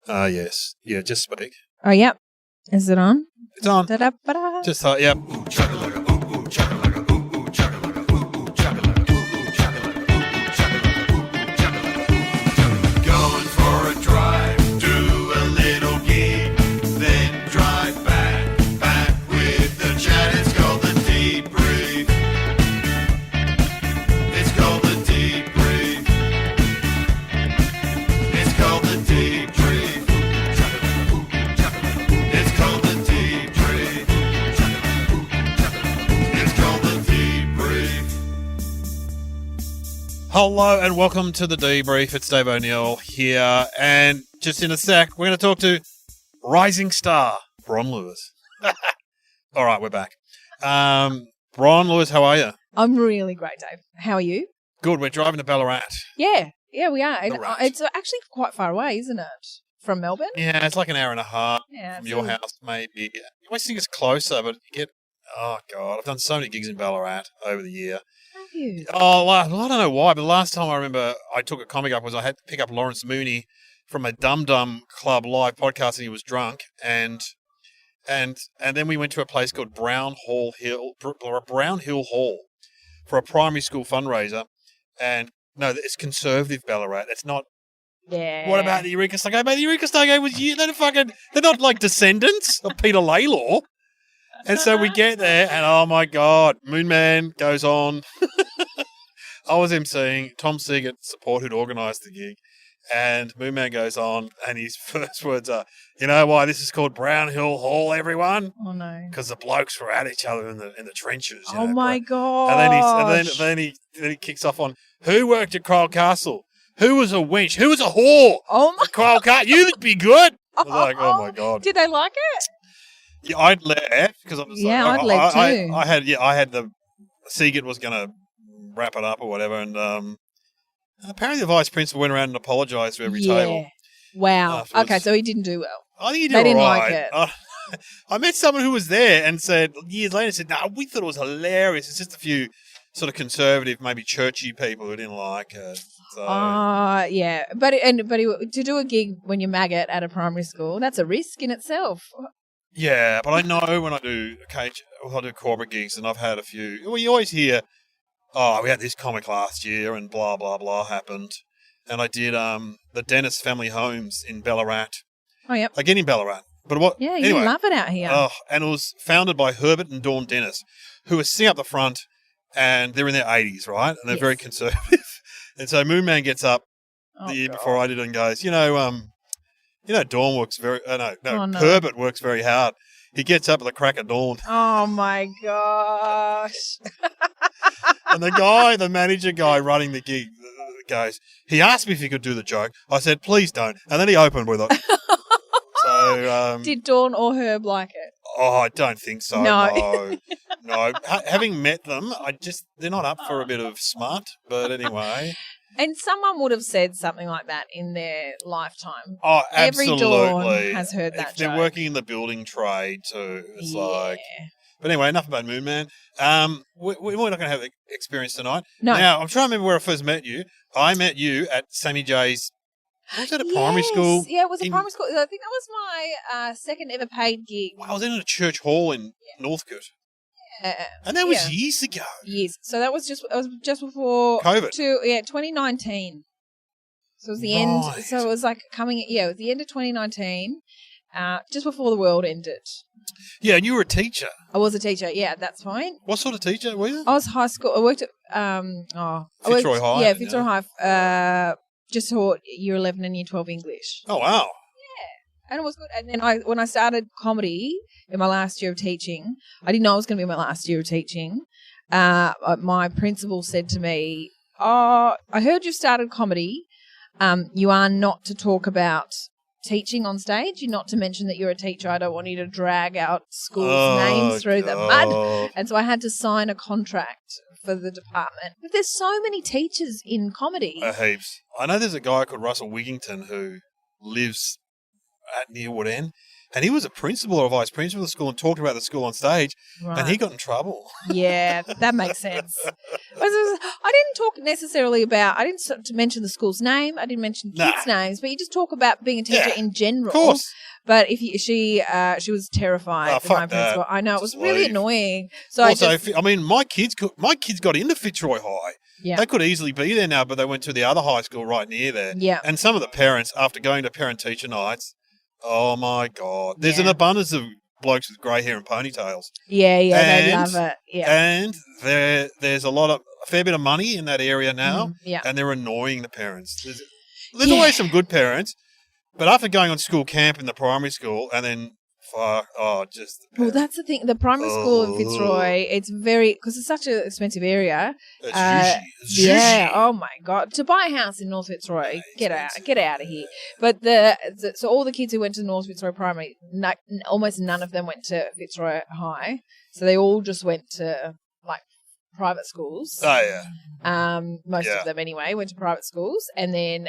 Yes. Yeah, just speak. Oh, yep. Is it on? It's on. Da-da-ba-da. Just thought, yep. Going for a drive, do a little gig, then drive back with the chat. It's called the debrief. It's called the debrief. It's called the debrief. It's called the debrief. It's called the debrief. Hello and welcome to the debrief. It's Dave O'Neill here, and just in a sec, we're going to talk to rising star Bron Lewis. All right, we're back. Bron Lewis, how are you? I'm really great, Dave. How are you? Good. We're driving to Ballarat. Yeah, we are. And Ballarat. it's actually quite far away, isn't it? From Melbourne? Yeah, it's like an hour and a half Yeah. from your house, maybe. You always think it's closer, but you get. Oh God, I've done so many gigs in Ballarat over the year. Have you? Oh, well, I don't know why, but the last time I remember I took a comic up was I had to pick up Lawrence Mooney from a Dum Dum Club live podcast, and he was drunk, and then we went to a place called Brown Hill Hall for a primary school fundraiser, and no, it's conservative Ballarat. It's not. Yeah. What about the Eureka Stargate? Mate, the Eureka Stargate was you. They're not like descendants of Peter Laylaw. And so we get there, and oh my God, Moon Man goes on. I was emceeing, Tom Seagate support who'd organised the gig, and Moon Man goes on, and his first words are, "You know why this is called Brown Hill Hall, everyone? Oh, no. Because the blokes were at each other in the trenches." You Oh, know, my God. And then he kicks off on, "Who worked at Cryle Castle? Who was a wench? Who was a whore? Oh, my Cryle Castle, you'd be good." I was like, "Oh my God." Did they like it? Yeah, I'd left because I was Yeah, like, I'd left too. I had the Seagate was going to wrap it up or whatever, and apparently the vice principal went around and apologised to every table. Wow. Afterwards. Okay, so he didn't do well. I think he did They didn't all like right. it. I met someone who was there and said years later, said, "No, we thought it was hilarious. It's just a few sort of conservative, maybe churchy people who didn't like it." So, Yeah. But to do a gig when you're maggot at a primary school, that's a risk in itself. yeah, but I know when I do corporate gigs, and I've had a few. Well, you always hear, "Oh, we had this comic last year, and blah blah blah happened." And I did the Dennis Family Homes in Ballarat. Oh, yep. Again in Ballarat. But what? Yeah, anyway, you love it out here. Oh, and it was founded by Herbert and Dawn Dennis, who are sitting up the front, and they're in their 80s, right? And they're Yes. very conservative. And so Moon Man gets up Oh, the year God. before I did and goes, Dawn works very. Oh, no. Herbert works very hard. He gets up at the crack of dawn, Oh, my gosh. and the manager guy running the gig goes. He asked me if he could do the joke. I said, "Please don't." And then he opened with it. So Did Dawn or Herb like it? Oh, I don't think so. No. No. Having met them, they're not up for a bit of smut. But anyway. And someone would have said something like that in their lifetime. Oh, Every absolutely. Dawn has heard that If they're joke. working in the building trade too, it's Yeah. like. But anyway, enough about Moon Man. We're not going to have an experience tonight. No. Now, I'm trying to remember where I first met you. I met you at Sammy J's. Was that a primary school? Yeah, it was a in- primary school. I think that was my second ever paid gig. I was in a church hall in Northcote. Uh, And that was Yeah. years ago. Yes. So that was just before COVID. 2019. So it was the end. Right. So it was like it was the end of 2019, just before the world ended. Yeah, and you were a teacher. I was a teacher. Yeah, at that point. What sort of teacher were you? I was high school. I worked at Fitzroy High, Yeah, yeah. Fitzroy High. Just taught year 11 and year 12 English. Oh, wow. And it was good. And then when I started comedy in my last year of teaching, I didn't know it was going to be my last year of teaching. My principal said to me, "Oh, I heard you've started comedy. You are not to talk about teaching on stage. You're not to mention that you're a teacher. I don't want you to drag out schools' names through the mud." God. And so I had to sign a contract for the department. But there's so many teachers in comedy. Heaps. I know there's a guy called Russell Wigington who lives at near Woodend, and he was a principal or vice principal of the school and talked about the school on stage, Right. and he got in trouble. Yeah, that makes sense. I didn't talk necessarily about. I didn't to mention the school's name. I didn't mention kids' names, but you just talk about being a teacher Yeah, in general. Of course. But if she was terrified. Oh, of my fuck that. principal. I know it was Just really leave. annoying. So Also, I just, my kids got into Fitzroy High. Yeah. They could easily be there now, but they went to the other high school right near there. Yeah. And some of the parents, after going to parent-teacher nights, oh my God, there's an Yeah. abundance of blokes with grey hair and ponytails. yeah, they And- love it. Yeah. And there's a fair bit of money in that area now, Yeah. and they're annoying the parents. There's always some good parents, but after going on school camp in the primary school and then just the Well, parents, that's the thing. The primary school in Fitzroy, it's because it's such an expensive area. it's Yeah. zhuzhy. Oh my God. To buy a house in North Fitzroy, Yeah, get expensive. out of here. But so all the kids who went to North Fitzroy Primary, almost none of them went to Fitzroy High. So they all just went to like private schools. Oh yeah. Most Yeah. of them anyway went to private schools, and then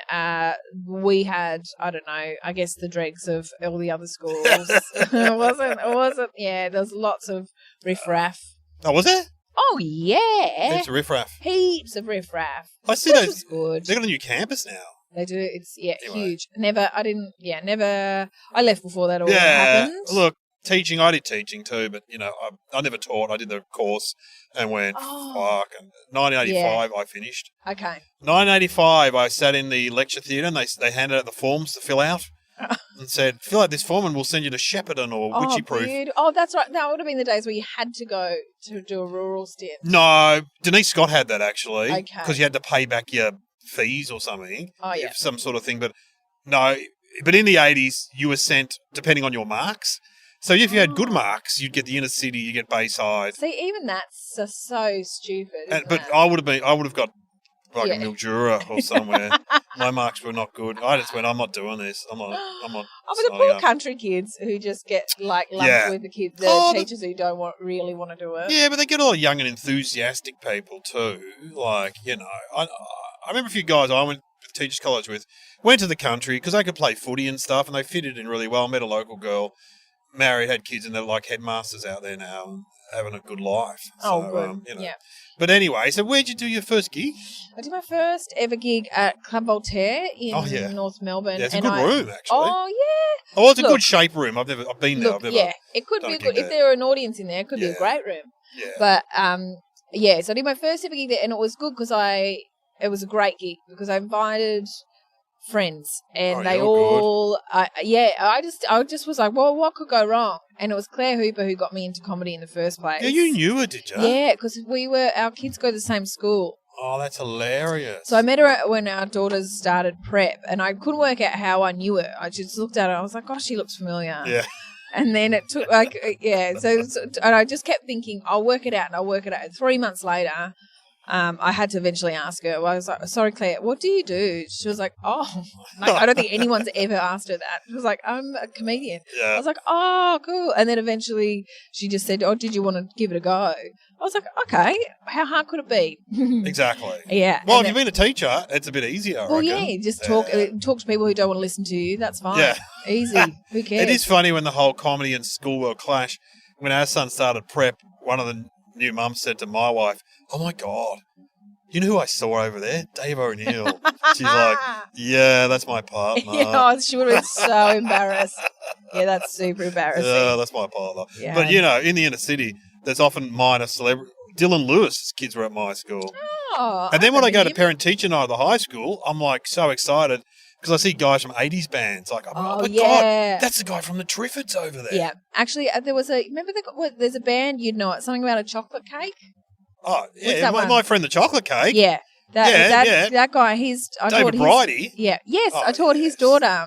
we had, I don't know, I guess the dregs of all the other schools. it wasn't. Yeah, there's lots of riffraff. Oh, was there? Oh yeah, It's a riffraff. heaps of riffraff. I see Which those. was good. They got a new campus now. They do. It's Anyway. huge. Never. I left before that all Yeah. happened. Look, teaching. I did teaching too, but I never taught. I did the course and went Oh. fuck. And 1985, I finished. Okay. 1985, I sat in the lecture theatre and they handed out the forms to fill out and said, fill out this form and we'll send you to Shepparton or Witchy Proof. Oh, that's right. That would have been the days where you had to go to do a rural stint. No, Denise Scott had that actually. Okay. Because you had to pay back your fees or something. Oh, yeah. If some sort of thing. But no, but in the 80s, you were sent depending on your marks. So if you had good Oh. marks, you'd get the inner city, you get Bayside. See, even that's so stupid. Isn't But it? I would have got like Yeah. a Mildura or somewhere. My marks were not good. I just went, I'm not doing this. I'm not Oh, but the signing poor up. country kids who just get like lumped Yeah. with the kids, the Oh, teachers who don't really want to do it. Yeah, but they get all young and enthusiastic people too. Like, I remember a few guys I went to teachers college with went to the country because they could play footy and stuff, and they fitted in really well. Met a local girl, married, had kids, and they're like headmasters out there now, and having a good life. Oh, So, good. Yeah. But anyway, so where'd you do your first gig? I did my first ever gig at Club Voltaire in Oh, yeah. North Melbourne. Yeah, it's a and good I- room actually. Oh, yeah. Oh, it's a look. good shape room. I've been there. I've Look, never. yeah. It could done be a a gig good, if there. there were an audience in there, it could be a Yeah. great room. Yeah. But, yeah, so I did my first ever gig there, and it was good because it was a great gig because I invited friends, and Oh, they you're all, I just was like, well, what could go wrong? And it was Claire Hooper who got me into comedy in the first place. Yeah, you knew her, did you? Yeah, because our kids go to the same school. Oh, that's hilarious. So I met her when our daughters started prep, and I couldn't work out how I knew her. I just looked at her, I was like, gosh, she looks familiar. Yeah. And then it took and I just kept thinking, I'll work it out. 3 months later, I had to eventually ask her. I was like, sorry, Claire, what do you do? She was like, oh, like, I don't think anyone's ever asked her that. She was like, I'm a comedian. I Yeah. was like, oh, cool. And then eventually she just said, oh, did you want to give it a go? I was like, okay, how hard could it be? Exactly. Yeah. Well, and if you've been a teacher, it's a bit easier. I well, reckon. yeah, just talk to people who don't want to listen to you. That's fine. Yeah. Easy. Who cares? It is funny when the whole comedy and school world clash. When our son started prep, one of the new mums said to my wife, "Oh my God, you know who I saw over there? Dave O'Neill." She's like, "Yeah, that's my partner." Yeah, she would have been so embarrassed. Yeah, that's super embarrassing. Yeah, that's my partner. Yeah. But in the inner city, there's often minor celebrity. Dylan Lewis's kids were at my school. Oh, And then when I go to him. parent-teacher night at the high school, I'm like so excited because I see guys from 80s bands. Like, Oh, my yeah. God, that's the guy from the Triffids over there. Yeah, actually, there was there's a band, you'd know it, something about a chocolate cake. Oh, What's yeah, that my, one? my friend the Chocolate Cake. Yeah, Yeah. that guy. I David taught his, Bridie. Yeah, yes, Oh, I taught his yes. daughter.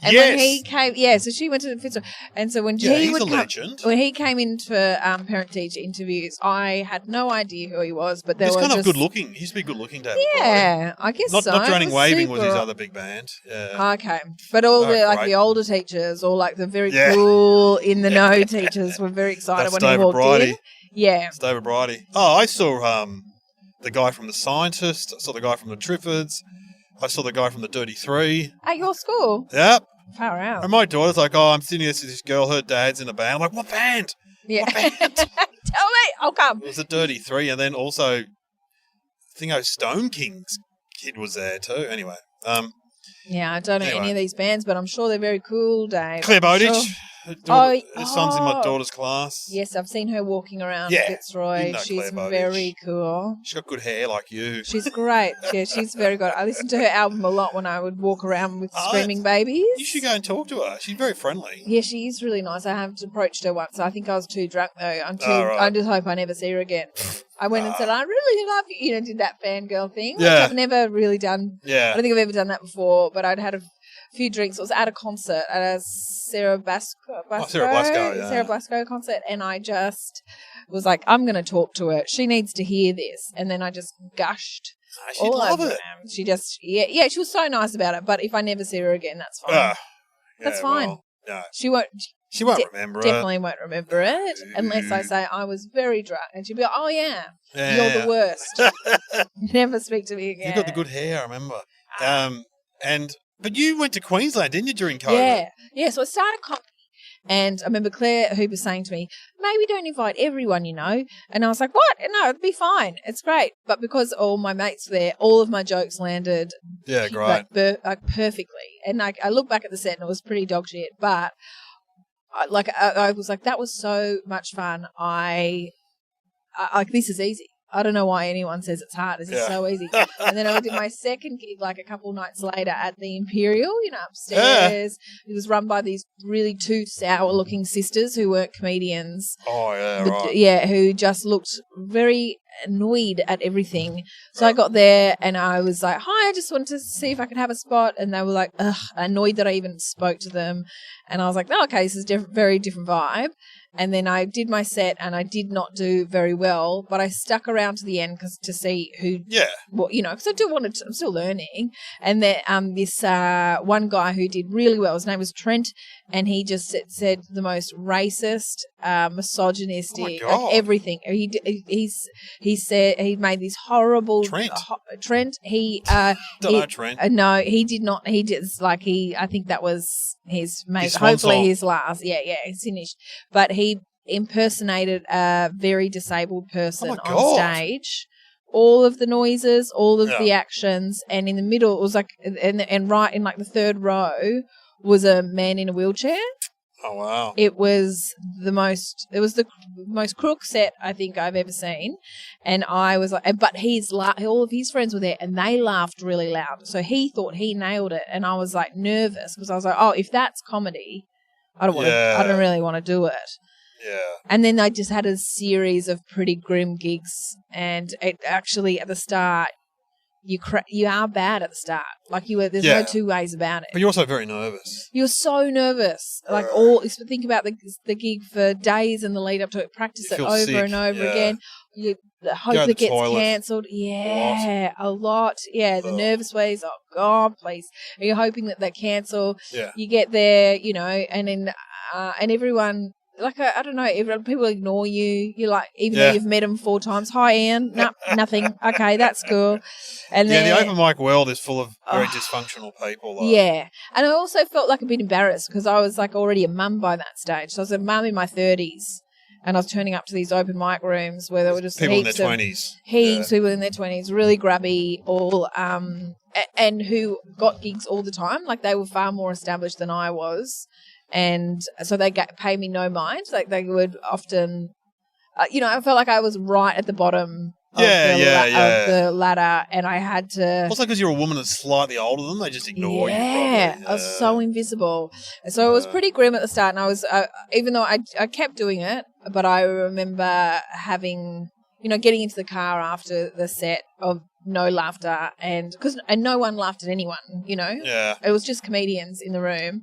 And when he Yes. came, so she went to the Fitzroy, and so when Yeah, he he's would a come, legend. when he came in for parent-teacher interviews, I had no idea who he was, but there He's was kind of just, good looking. He used to be good looking, David. Yeah, I guess Not, so. not It Drowning Waving was his super- other big band. Yeah. Okay, but all Oh, the great. the older teachers, or like the very Yeah. cool in the know teachers, were very excited That's when David he walked Bridie. in. Yeah, It's David Bridie. Oh, I saw the guy from The Scientist. I saw the guy from the Triffids. I saw the guy from the Dirty Three. at your school. Yep. Far out. And my daughter's like, oh, I'm sitting next to this girl, her dad's in a band. I'm like, what band? Yeah. What band? Tell me, I'll come. It was a Dirty Three, and then also, Thingo Stone King's kid was there too. Anyway, Yeah, I don't know Anyway. any of these bands, but I'm sure they're very cool, Dave. Claire I'm Bowditch. sure- Her son's in my oh. daughter's class. Yes, I've seen her walking around Yeah, Fitzroy. you know She's Claire Bowditch. very cool. She's got good hair like you. She's great. Yeah, she's very good. I listened to her album a lot when I would walk around with Oh, Screaming Babies. You should go and talk to her. She's very friendly. Yeah, she is really nice. I haven't approached her once. I think I was too drunk though. Right. I just hope I never see her again. I went and said, I really love you. You know, did that fangirl thing. Which Yeah. I've never really done. I Yeah. don't think I've ever done that before, but I'd had a few drinks. It was at a concert at a Sarah Blasco Sarah Blasco concert, and I just was like, I'm going to talk to her. She needs to hear this. And then I just gushed She'd all love over it. her. She just, yeah, she was so nice about it. But if I never see her again, that's fine. Ah, That's yeah, fine. well, no, She won't. she won't De- remember Definitely won't remember it unless I say I was very drunk, and she'd be like, "Oh yeah, it. you're the worst. Never speak to me again." You've got the good hair, I remember. But you went to Queensland, didn't you, during COVID? Yeah. So I started comedy, and I remember Claire Hooper saying to me, "Maybe don't invite everyone, you know." And I was like, "What? No, it'd be fine. It's great." But because all my mates were there, all of my jokes landed Yeah, great. like perfectly. And I look back at the set, and it was pretty dog shit, but. I was like, that was so much fun. I like, this is easy. I don't know why anyone says it's hard. This is Yeah. so easy. And then I did my second gig like a couple of nights later at the Imperial, you know, upstairs. It was run by these really two sour-looking sisters who weren't comedians. Oh, yeah, But, right. yeah, who just looked very annoyed at everything. So I got there and I was like, hi, I just wanted to see if I could have a spot. And they were like, ugh, annoyed that I even spoke to them. And I was like, oh, okay, this is very different vibe. And then I did my set and I did not do very well, but I stuck around to the end to see who, Yeah. well, you know, because I do want to, I'm still learning. And then this one guy who did really well, his name was Trent, and he just said the most racist, misogynistic, Oh my God. like everything. He said he made this horrible Trent? Trent. He Don't know, Trent. no, he did not. He just like I think that was his His swan hopefully song. his last. Yeah, he's finished. But he impersonated a very disabled person Oh my on God. stage. All of the noises, all of Yeah. the actions, and in the middle it was like, and right in like the third row was a man in a wheelchair. Oh, wow. It was the most crook set I think I've ever seen. And I was like, but all of his friends were there and they laughed really loud. So he thought he nailed it. And I was like nervous because I was like, oh, if that's comedy, I don't really want to do it. Yeah. And then I just had a series of pretty grim gigs. And it actually at the start, you are bad at the start. Like there's Yeah. no two ways about it. But you're also very nervous. You're so nervous. Like think about the gig for days and the lead up to it. Practice You it feel over sick, and over yeah. again. You hope Go to it the gets toilet. cancelled. Yeah, a lot. Yeah, the Ugh. nervous ways. Oh God, please. And you're hoping that they cancel. Yeah. You get there, you know, and then and everyone. Like, I don't know, people ignore you. You're like, even Yeah. though you've met them 4 times. Hi, Ian. No, nothing. Okay, that's cool. And Yeah, then, the open mic world is full of very dysfunctional people. Like. yeah. And I also felt like a bit embarrassed because I was like already a mum by that stage. So I was a mum in my 30s and I was turning up to these open mic rooms where there were just People in their heaps of 20s. heaps people in their 20s, really grubby, all and who got gigs all the time. Like they were far more established than I was. And so they pay me no mind. Like they would often, you know, I felt like I was right at the bottom of the ladder, and I had to. Also, because you're a woman that's slightly older than them, they just ignore you. Yeah, Probably. I was so invisible. So it was pretty grim at the start, and I was, even though I kept doing it, but I remember having, you know, getting into the car after the set of no laughter, and no one laughed at anyone, you know. Yeah. It was just comedians in the room.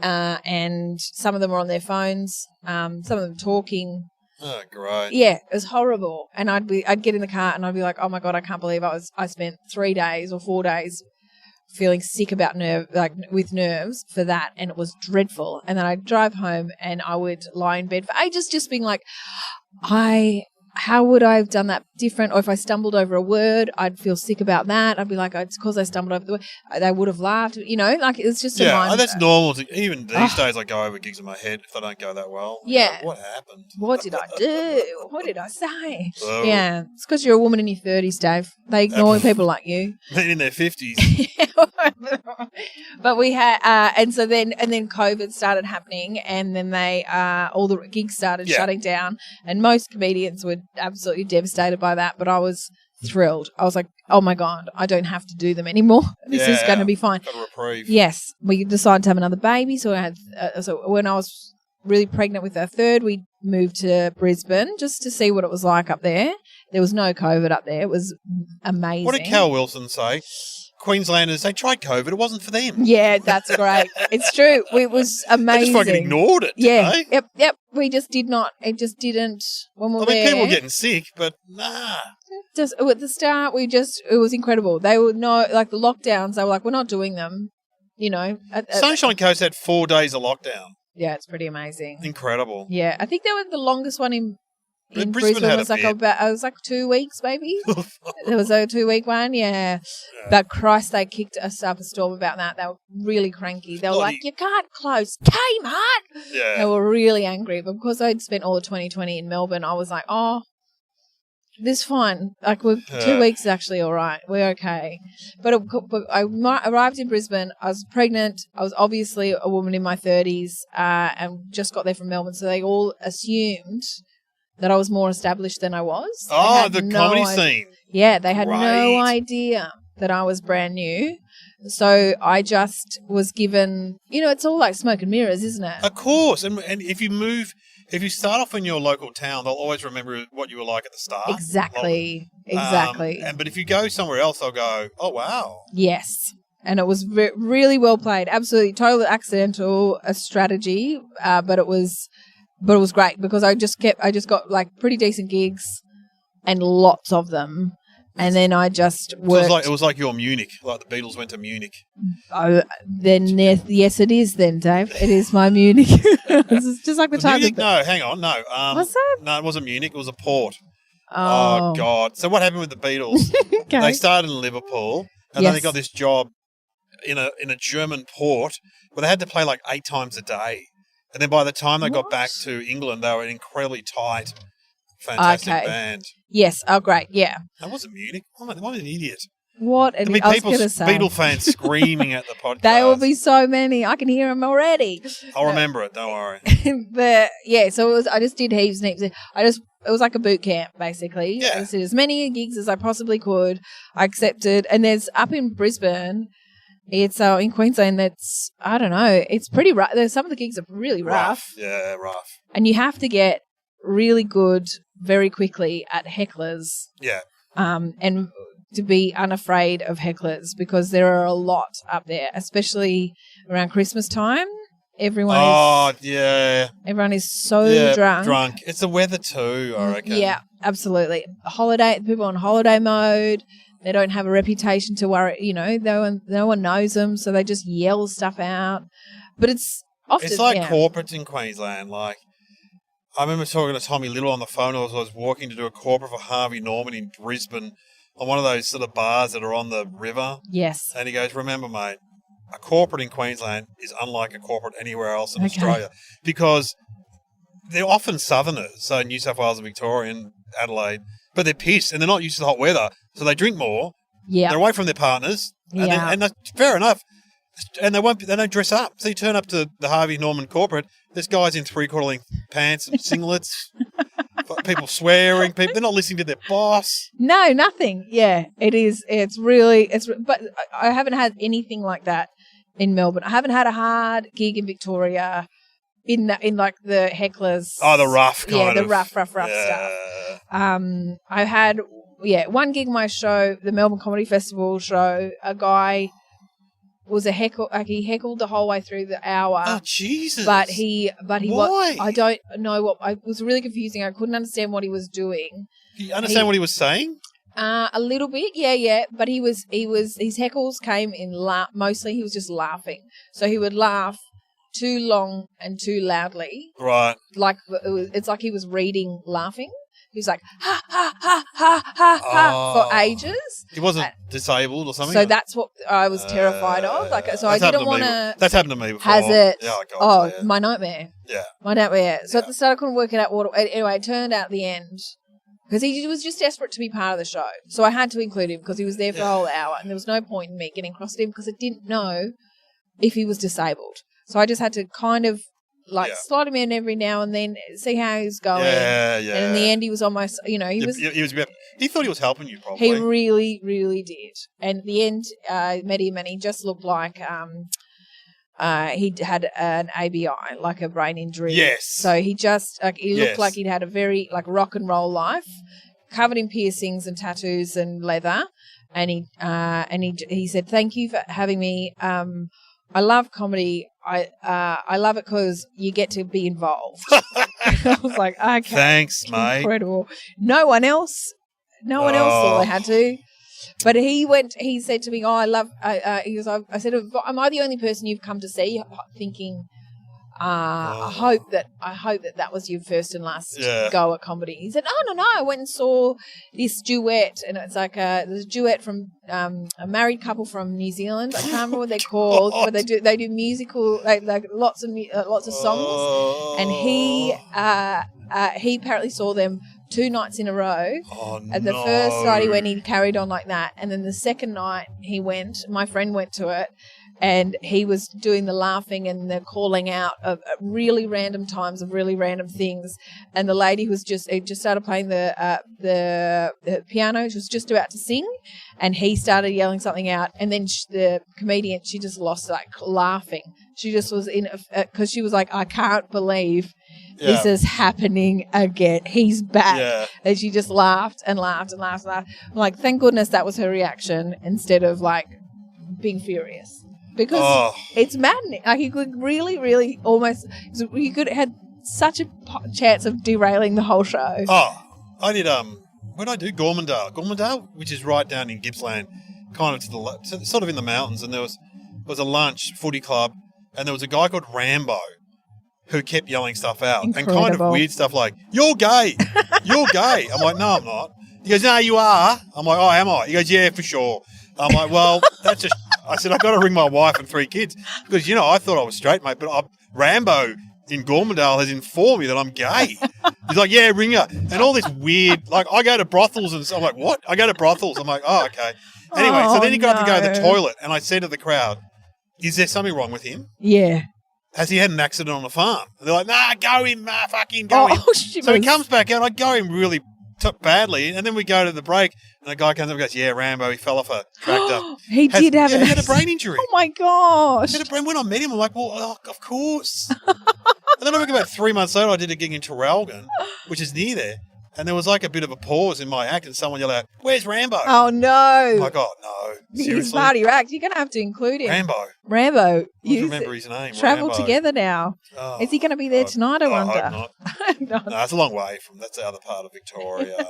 And some of them were on their phones, some of them talking. Oh, great. Yeah, it was horrible. And I'd get in the car and I'd be like, oh my God, I can't believe I spent 3 days or 4 days feeling sick about with nerves for that, and it was dreadful. And then I'd drive home and I would lie in bed for ages just being like, I how would I have done that different? Or if I stumbled over a word, I'd feel sick about that. I'd be like, it's because I stumbled over the word. They would have laughed. You know, like it's just a Yeah, mind. that's normal. Even these days, I go over gigs in my head if they don't go that well. Yeah. Like, what happened? What did I do? What did I say? Oh. Yeah, it's because you're a woman in your 30s, Dave. They ignore people like you. Men in their 50s. But we had, and then COVID started happening, and then they all the gigs started shutting down, and most comedians were absolutely devastated by that. But I was thrilled. I was like, oh my God, I don't have to do them anymore. This is going to be fine. Got a reprieve. Yes, we decided to have another baby. So I had, so when I was really pregnant with our third, we moved to Brisbane just to see what it was like up there. There was no COVID up there. It was amazing. What did Cal Wilson say? Queenslanders, they tried COVID. It wasn't for them. Yeah, that's great. It's true. It was amazing. They just fucking ignored it. Yeah. Didn't they? Yep. We just did not. It just didn't. When we were I mean, there, people were getting sick, but nah. just at the start, it was incredible. They were like the lockdowns. They were like, we're not doing them. You know, Sunshine Coast had 4 days of lockdown. yeah, it's pretty amazing. Incredible. Yeah, I think they were the longest one in Brisbane Brisbane. had Was a like bit. about. It was like 2 weeks, maybe. There was a 2-week one, yeah. But Christ, they kicked us up a storm about that. They were really cranky. They were Bloody- like, you can't close Kmart. They Yeah. were really angry. But because I'd spent all of 2020 in Melbourne, I was like, oh, this is fine. Like, 2 weeks is actually all right. We're okay. But I arrived in Brisbane. I was pregnant. I was obviously a woman in my 30s and just got there from Melbourne. So they all assumed that I was more established than I was. They Oh, had the no comedy idea. scene. Yeah, they had no Right. idea that I was brand new. So I just was given, it's all like smoke and mirrors, isn't it? Of course. And if you start off in your local town, they'll always remember what you were like at the start. Exactly. Exactly. But if you go somewhere else, they'll go, oh, wow. Yes. And it was really well played. Absolutely. Totally accidental, a strategy. But it was great because I just got like pretty decent gigs and lots of them. And then I just worked. It was like your Munich, like the Beatles went to Munich. Yes, it is then, Dave. It is my Munich. It's just like the time. Munich? No, hang on. No. Was it? No, it wasn't Munich. It was a port. Oh, God. So what happened with the Beatles? okay. They started in Liverpool, and then they Yes. got this job in a German port where they had to play like 8 times a day. And then by the time they got What? back to England, they were an incredibly tight, fantastic Okay. band. Yes. Oh, great. Yeah. That wasn't Munich. What an idiot. What? There'll And be I was people, going to say. Beatle fans screaming at the podcast. There will be so many. I can hear them already. I'll remember it. Don't worry. But yeah, so I just did heaps and heaps. It was like a boot camp basically. Yeah. I just did as many gigs as I possibly could. I accepted, and there's up in Brisbane. It's in Queensland. That's I don't know. It's pretty rough. There's some of the gigs are really rough, Yeah, rough. and you have to get really good very quickly at hecklers. Yeah. And to be unafraid of hecklers because there are a lot up there, especially around Christmas time. Everyone is so yeah, drunk. It's the weather too, I reckon. Yeah, absolutely. People on holiday mode. They don't have a reputation to worry. No one knows them, so they just yell stuff out. But it's often It's like corporates in Queensland. Like, I remember talking to Tommy Little on the phone as I was walking to do a corporate for Harvey Norman in Brisbane on one of those sort of bars that are on the river. Yes. And he goes, remember, mate, a corporate in Queensland is unlike a corporate anywhere else in Okay. Australia because they're often southerners, so New South Wales and Victoria and Adelaide, but they're pissed and they're not used to the hot weather, so they drink more. Yeah. They're away from their partners, and, Yeah. and that's fair enough. And they don't dress up. So you turn up to the Harvey Norman corporate, there's guys in 3/4 length pants and singlets, people swearing, they're not listening to their boss. No, nothing. Yeah, it is. But I haven't had anything like that in Melbourne. I haven't had a hard gig in Victoria in like the hecklers. Oh, the rough kind Yeah, of. the rough stuff. I had one gig in my show, the Melbourne Comedy Festival show. A guy was he heckled the whole way through the hour. Oh, Jesus. But he Why? I don't know what. I was really confusing. I couldn't understand what he was doing. Do you understand what he was saying? A little bit, yeah. But his heckles came in mostly he was just laughing. So he would laugh too long and too loudly. Right. Like it's like he was reading laughing. He was like, ha, ha, ha, ha, ha, ha, for ages. He wasn't disabled or something? So that's what I was terrified of. Like, so I That's happened didn't to want me. to. That's happened to me before. Has it? Yeah, God. Oh, my nightmare. Yeah. My nightmare. So Yeah. at the start, I couldn't work it out. Anyway, it turned out at the end, because he was just desperate to be part of the show. So I had to include him because he was there for a whole hour, and there was no point in me getting across to him because I didn't know if he was disabled. So I just had to kind of slot him in every now and then, see how he's going. Yeah. And in the end, he was almost, he was. He thought he was helping you, probably. He really, really did. And at the end, I met him, and he just looked like he had an ABI, like a brain injury. Yes. So he just he looked like he'd had a very rock and roll life, covered in piercings and tattoos and leather. And he said, "Thank you for having me. I love comedy. I love it because you get to be involved." I was like, okay, thanks, mate. Incredible. No one else thought I had to. But he said to me, "Oh, I love." I said, "Am I the only person you've come to see?" Thinking, I hope that was your first and last go at comedy. He said, "Oh no, I went and saw this duet, and it's like there's a duet from a married couple from New Zealand. I can't remember what they're called, but they do musical like lots of songs, and he apparently saw them 2 nights in a row. And the first night he went, he carried on like that. And then the second night he went, my friend went to it, and he was doing the laughing and the calling out of really random times of really random things. And the lady was just started playing the piano. She was just about to sing, and he started yelling something out. And then the comedian, she just lost laughing. She just was because she was like, I can't believe this is happening again. He's back. Yeah. And she just laughed and laughed and laughed and laughed. I'm like, thank goodness that was her reaction instead of being furious. Because it's maddening. Like, he could really, really almost, he could have had such a chance of derailing the whole show. Oh, I did, what did I do? Gormandale, which is right down in Gippsland, kind of to the sort of in the mountains. And there was a lunch footy club, and there was a guy called Rambo who kept yelling stuff out. Incredible. And kind of weird stuff like, "You're gay. You're gay." I'm like, "No, I'm not." He goes, "No, you are." I'm like, "Oh, am I?" He goes, "Yeah, for sure." I'm like, "Well, that's just..." I said, "I've got to ring my wife and 3 kids." Because, I thought I was straight, mate, but Rambo in Gormandale has informed me that I'm gay. He's like, "Yeah, ring her." And all this weird, I go to brothels, and I'm like, "What?" I go to brothels. I'm like, "Oh, okay." Anyway, so then he got to go to the toilet, and I said to the crowd, "Is there something wrong with him? Yeah. Has he had an accident on the farm?" And they're like, "Nah, go him, fucking go him." So he comes back out, I go him really badly, and then we go to the break, and the guy comes up and goes, "Yeah, Rambo, he fell off a tractor." He did have he had a brain injury. Oh my gosh. When I met him, I'm like, "Well, of course." And then I think about 3 months later, I did a gig in Traralgon, which is near there, and there was a bit of a pause in my act, and someone yelled out, "Where's Rambo?" Oh no. I'm like, "Oh no, seriously?" He's part of your act. You're going to have to include him. I Rambo. remember his name. Travel Rambo. together now. Oh, is he going to be there tonight, I wonder? I hope not. No, it's a long way that's the other part of Victoria.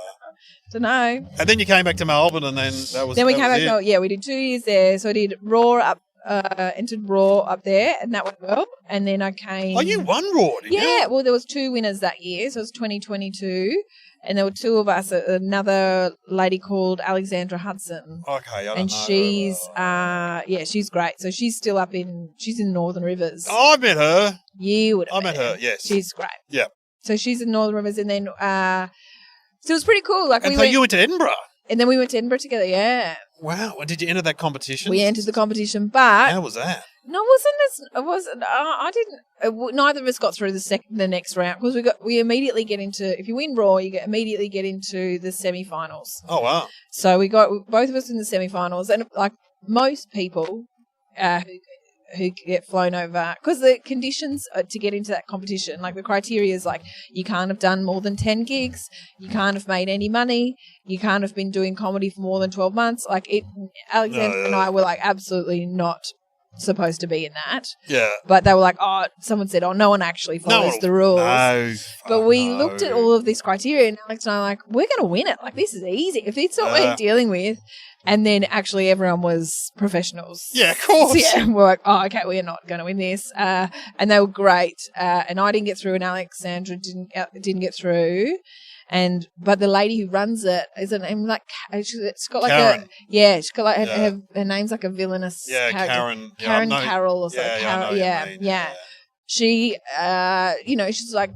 Don't know. And then you came back to Melbourne, and then that was. Then we came back. It. We did 2 years there. So I did Raw up, entered Raw up there, and that went well. And then I came. Oh, you won Raw, didn't you? Yeah. Well, there was 2 winners that year, so it was 2022, and there were 2 of us. Another lady called Alexandra Hudson. Okay, I don't know. And she's she's great. So she's in Northern Rivers. Oh, I met her. You would have met her, yes. She's great. Yeah. So she's in Northern Rivers, and then so it was pretty cool. You went to Edinburgh. And then we went to Edinburgh together, yeah. Wow. And did you enter that competition? We entered the competition, but how was that? No, it wasn't. I didn't. Neither of us got through the next round because we immediately get into. If you win Raw, you immediately get into the semi-finals. Oh wow! So we got both of us in the semi-finals, and like most people who get flown over, because the conditions to get into that competition, like the criteria is like you can't have done more than 10 gigs, you can't have made any money, you can't have been doing comedy for more than 12 months. Alexandra and I were like absolutely not supposed to be in that. Yeah. But they were like, someone said, no one actually follows the rules. No. But we looked at all of this criteria, and Alex and I were like, we're going to win it. Like, this is easy. If it's what we're dealing with. And then actually everyone was professionals. Yeah, of course. So, yeah, we're like, okay, we're not going to win this. And they were great. And I didn't get through, and Alexandra didn't get through. But the lady who runs it is her name like she's got like Karen. she's got like Yeah. her name's like a villainous Yeah, character. Karen. Karen Yeah, I know- Carroll or something. Yeah, I know Carol, what you yeah, mean. yeah. She, she's like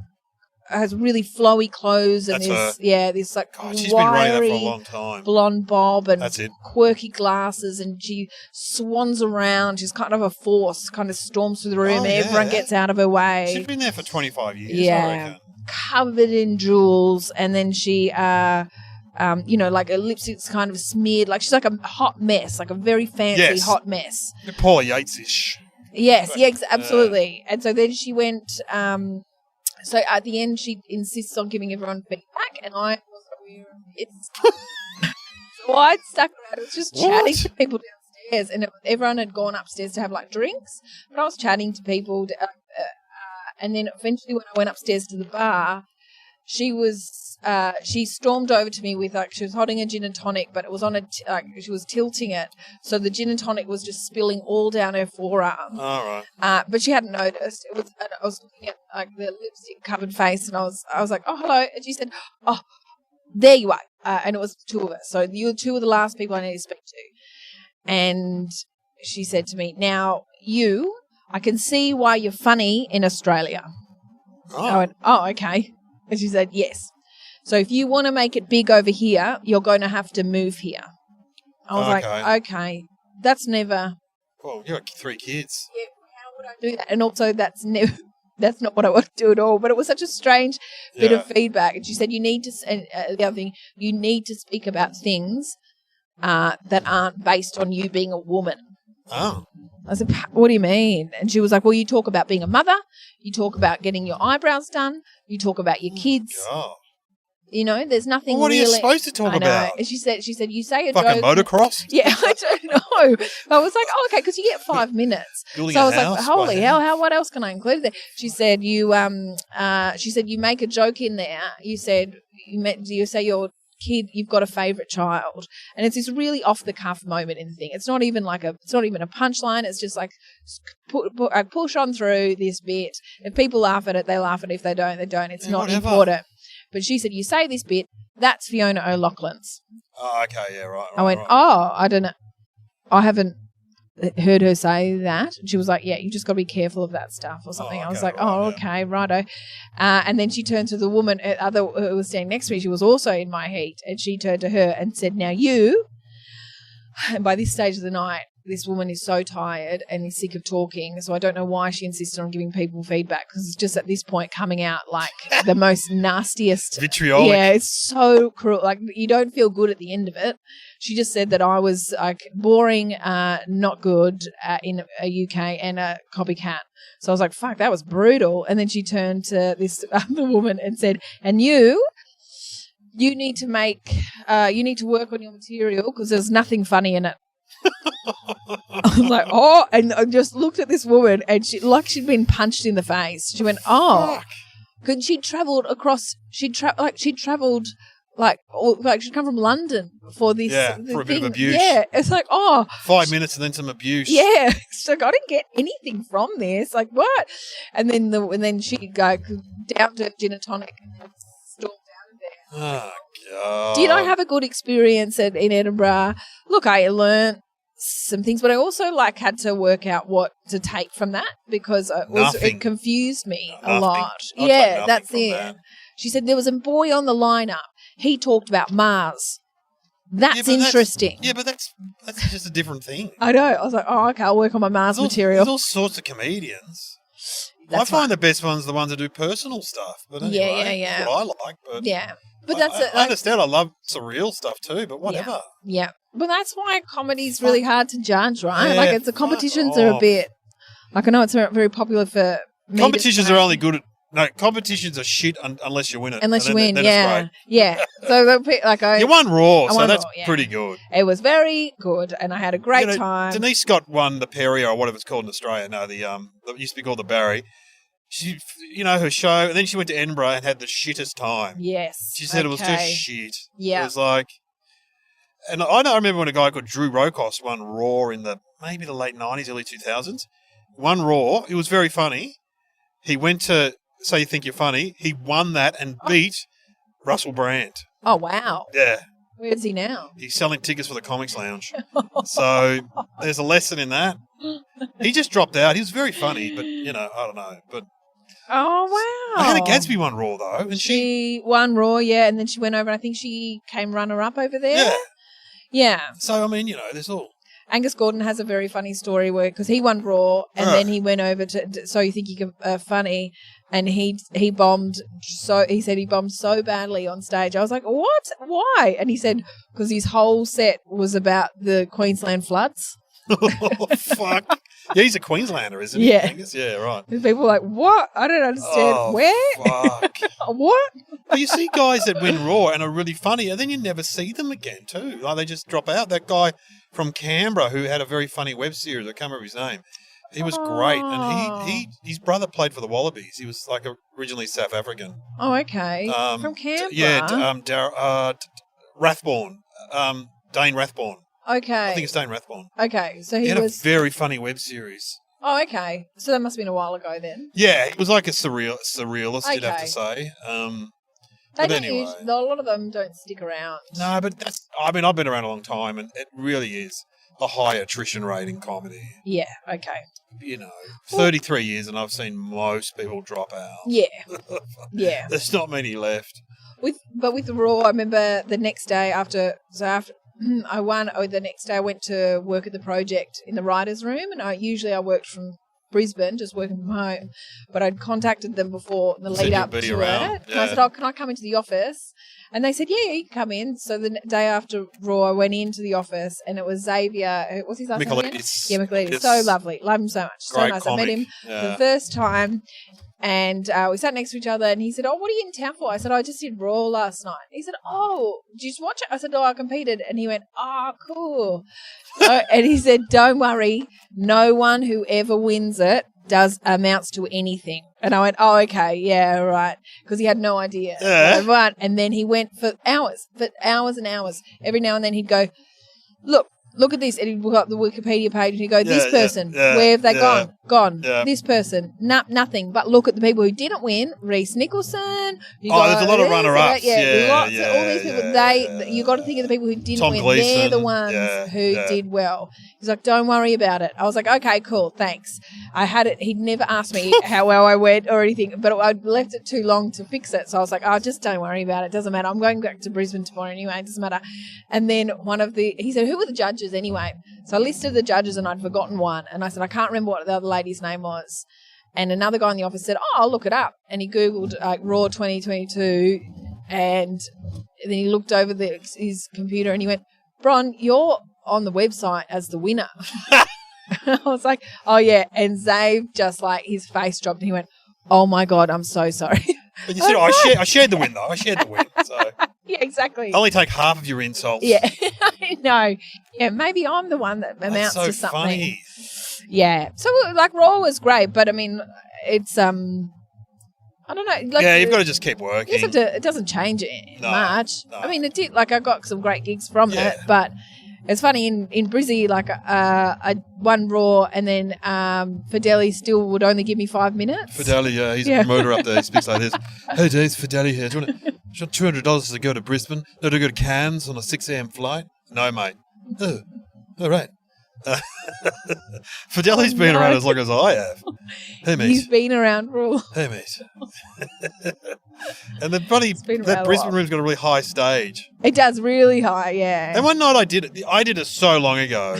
has really flowy clothes and That's this like God, she's been running that for a wiry long time. blonde bob and That's it. quirky glasses, and she swans around. She's kind of a force, kind of storms through the room. Oh, and everyone yeah. gets out of her way. She's been there for 25 years, I Yeah. reckon. Covered in jewels, and then she like her lipstick's kind of smeared, like she's like a hot mess, like a very fancy Yes. hot mess. Paula Yates-ish. Yes, absolutely. And so then she went. So at the end, she insists on giving everyone feedback, and I wasn't aware of it. So I stuck around. I was just chatting What? to people downstairs, and everyone had gone upstairs to have like drinks. But I was chatting to people, and then eventually, when I went upstairs to the bar, she stormed over to me with like she was holding a gin and tonic, but it was on she was tilting it, so the gin and tonic was just spilling all down her forearm. All right. But she hadn't noticed. And I was looking at like the lipstick covered face, and I was like, "Oh, hello," and she said, "Oh, there you are," and it was two of us. So you were two of the last people I need to speak to, and she said to me, "Now I can see why you're funny in Australia." I Oh, went, "Oh, okay," and she said, "Yes. So if you want to make it big over here, you're going to have to move here." I was like, Okay. "Okay, that's never." well, you got 3 kids. Yeah, how would I do that? And also, that's not what I want to do at all. But it was such a strange bit Yeah. of feedback. And she said, you need to, and the other thing, you need to speak about things that aren't based on you being a woman. Oh, I said, what do you mean? And she was like, well, you talk about being a mother, you talk about getting your eyebrows done, you talk about your kids. God. There's nothing Well, what are really. you supposed to talk I know. about? And she said, you say a Fucking joke. motocross? Yeah, I don't know. But I was like, oh, okay, because you get 5 minutes. Building So I a was like, house? holy Wow. hell, what else can I include there? She said, you make a joke in there. You said, you say your kid, you've got a favourite child. And it's this really off the cuff moment in the thing. It's not even a punchline. It's just like, push on through this bit. If people laugh at it, they laugh at it. If they don't, they don't. It's Yeah, not whatever. important. But she said, you say this bit, that's Fiona O'Loughlin's. Oh, okay, yeah, right. I went, right. oh, I don't know. I haven't heard her say that. And she was like, yeah, you just got to be careful of that stuff or something. I was okay, like, right, oh, yeah. okay, righto. And then she turned to the woman who was standing next to me. She was also in my heat. And she turned to her and said, now you, and by this stage of the night, this woman is so tired and is sick of talking. So I don't know why she insisted on giving people feedback, because it's just at this point coming out like the most nastiest. Vitriolic. Yeah, it's so cruel. Like, you don't feel good at the end of it. She just said that I was like boring, not good in a UK and a copycat. So I was like, fuck, that was brutal. And then she turned to this other woman and said, and you need to work on your material because there's nothing funny in it. I was like, oh, and I just looked at this woman and she'd been punched in the face. She went, oh, because she'd travelled she'd come from London for this. Yeah, the for a bit of thing. abuse. Yeah, it's like, oh, 5 minutes and then some abuse. yeah. It's like, I didn't get anything from this. Like, what? And then she'd go down to gin and tonic and then storm down there. Oh, God. Did I have a good experience in Edinburgh? Look, I learned some things, but I also had to work out what to take from that, because Nothing. it confused me a Nothing. lot. I'd take Yeah, nothing that's from it. that. She said there was a boy on the lineup. He talked about Mars. That's but interesting. Yeah, but that's just a different thing. I know. I was like, oh, okay, I'll work on my Mars material. There's all sorts of comedians. That's I find the best ones are the ones that do personal stuff. But anyway, yeah. That's what I like. But Yeah. But that's it. I understand. I love surreal stuff too. But whatever. Yeah. But that's why comedy's really hard to judge, right? Yeah, Like, it's the fuck competitions are a off. bit. Like, I know it's very popular for me to Competitions say. are only good at. No, competitions are shit unless you win it. Unless And you then win, it's yeah, great. yeah. So they'll pick, You won Raw, I so won that's Raw, yeah. pretty good. it was very good, and I had a great You know, time. Denise Scott won the Perrier or whatever it's called in Australia. No, it used to be called the Barry. She, her show, and then she went to Edinburgh and had the shittest time. Yes, She said it was just okay. shit. Yeah. It was like, and I remember when a guy called Drew Rokos won Raw in maybe the late 90s, early 2000s. Won Raw. It was very funny. He went to So You Think You're Funny. He won that and beat Russell Brand. Oh, wow. Yeah. Where's he now? He's selling tickets for the Comics Lounge. So there's a lesson in that. He just dropped out. He was very funny, but, you know, I don't know. But Oh, wow. Hannah Gadsby won Raw, though. And She won Raw, yeah, and then she went over, and I think she came runner-up over there. yeah. Yeah. So, I mean, you know, there's all. Angus Gordon has a very funny story where, because he won Raw, and then he went over to So You Think You Can Funny, and he bombed he said he bombed so badly on stage. I was like, what? Why? And he said, because his whole set was about the Queensland floods. Oh, fuck. Yeah, he's a Queenslander, isn't he? Yeah. Angus? Yeah, right. And people were like, what? I don't understand. Oh, Where? Fuck. What? Well, you see guys that win Raw and are really funny, and then you never see them again, too. Like, they just drop out. That guy from Canberra who had a very funny web series, I can't remember his name. He was great, and his brother played for the Wallabies. He was, like, originally South African. Oh, okay. From Canberra? Rathborne. Dane Rathborne. Okay. I think it's Dane Rathborne. Okay, so He he had was... a very funny web series. Oh, okay. So that must have been a while ago then. Yeah, it was like a surrealist, you'd have Okay. to say. They But don't anyway. a lot of them don't stick around. No, but I've been around a long time, and it really is a high attrition rate in comedy. Yeah, okay. You know, 33 years, and I've seen most people drop out. Yeah. Yeah. There's not many left. But with the Raw, I remember the next day after I won, the next day I went to work at the project in the writer's room, and I worked from Brisbane, just working from home, but I'd contacted them before the Said lead you'd up be to around, it. And yeah. I said, can I come into the office? And they said, yeah, you can come in. So the day after Raw, I went into the office, and it was Xavier. What's his last name again? Michaelides. Yeah, Michaelides. It's So lovely. Love him so much. So great nice. I met comic. him Yeah. the first time, and we sat next to each other, and he said, oh, what are you in town for? I said, I just did Raw last night. He said, oh, did you just watch it? I said, oh, I competed. And he went, oh, cool. And he said, don't worry, no one who ever wins it amounts to anything. And I went, oh, okay, yeah, right. Because he had no idea. Yeah. So, right. And then he went for hours and hours. Every now and then he'd go, look at this. And he'd look up the Wikipedia page and he'd go, this person, where have they gone? Gone. Yeah. This person, nothing. But look at the people who didn't win. Reece Nicholson. There's a lot of runner-ups. Yeah, lots yeah, of all these people. yeah. You got to think of the people who didn't Tom win. Gleeson, They're the ones who did well. He's like, don't worry about it. I was like, okay, cool, thanks. I had it. He'd never asked me how well I went or anything, but I'd left it too long to fix it. So I was like, oh, just don't worry about it. It doesn't matter. I'm going back to Brisbane tomorrow anyway. It doesn't matter. And then he said, who were the judges anyway? So I listed the judges and I'd forgotten one. And I said, I can't remember what the other lady's name was. And another guy in the office said, oh, I'll look it up. And he Googled Raw 2022, and then he looked over his computer and he went, Bron, you're on the website as the winner. I was like, oh, yeah. And Zave just his face dropped and he went, oh, my God, I'm so sorry. But you said, I shared the win, though. I shared the win. So Yeah, exactly. only take half of your insults. Yeah, I know. Yeah, maybe I'm the one that amounts That's so to something. funny. Yeah. So Raw was great, but I mean, it's I don't know. Yeah, you've got to just keep working. It doesn't change it No, much. no. I mean, it did. I got some great gigs from Yeah. it, but it's funny in Brizzy. I won Raw, and then Fideli still would only give me 5 minutes. Fideli, he's a promoter up there. He speaks like this. Hey, Dave, it's Fideli here. Do you want $200 to go to Brisbane? No, to go to Cairns on a 6 a.m. flight? No, mate. Oh, all right. Fideli's been around as long as I have. Hey, mate. He's been around Raw. Hey, mate. And been around that a Brisbane while. room's got a really high stage. It does really high, yeah. And one night I did it so long ago.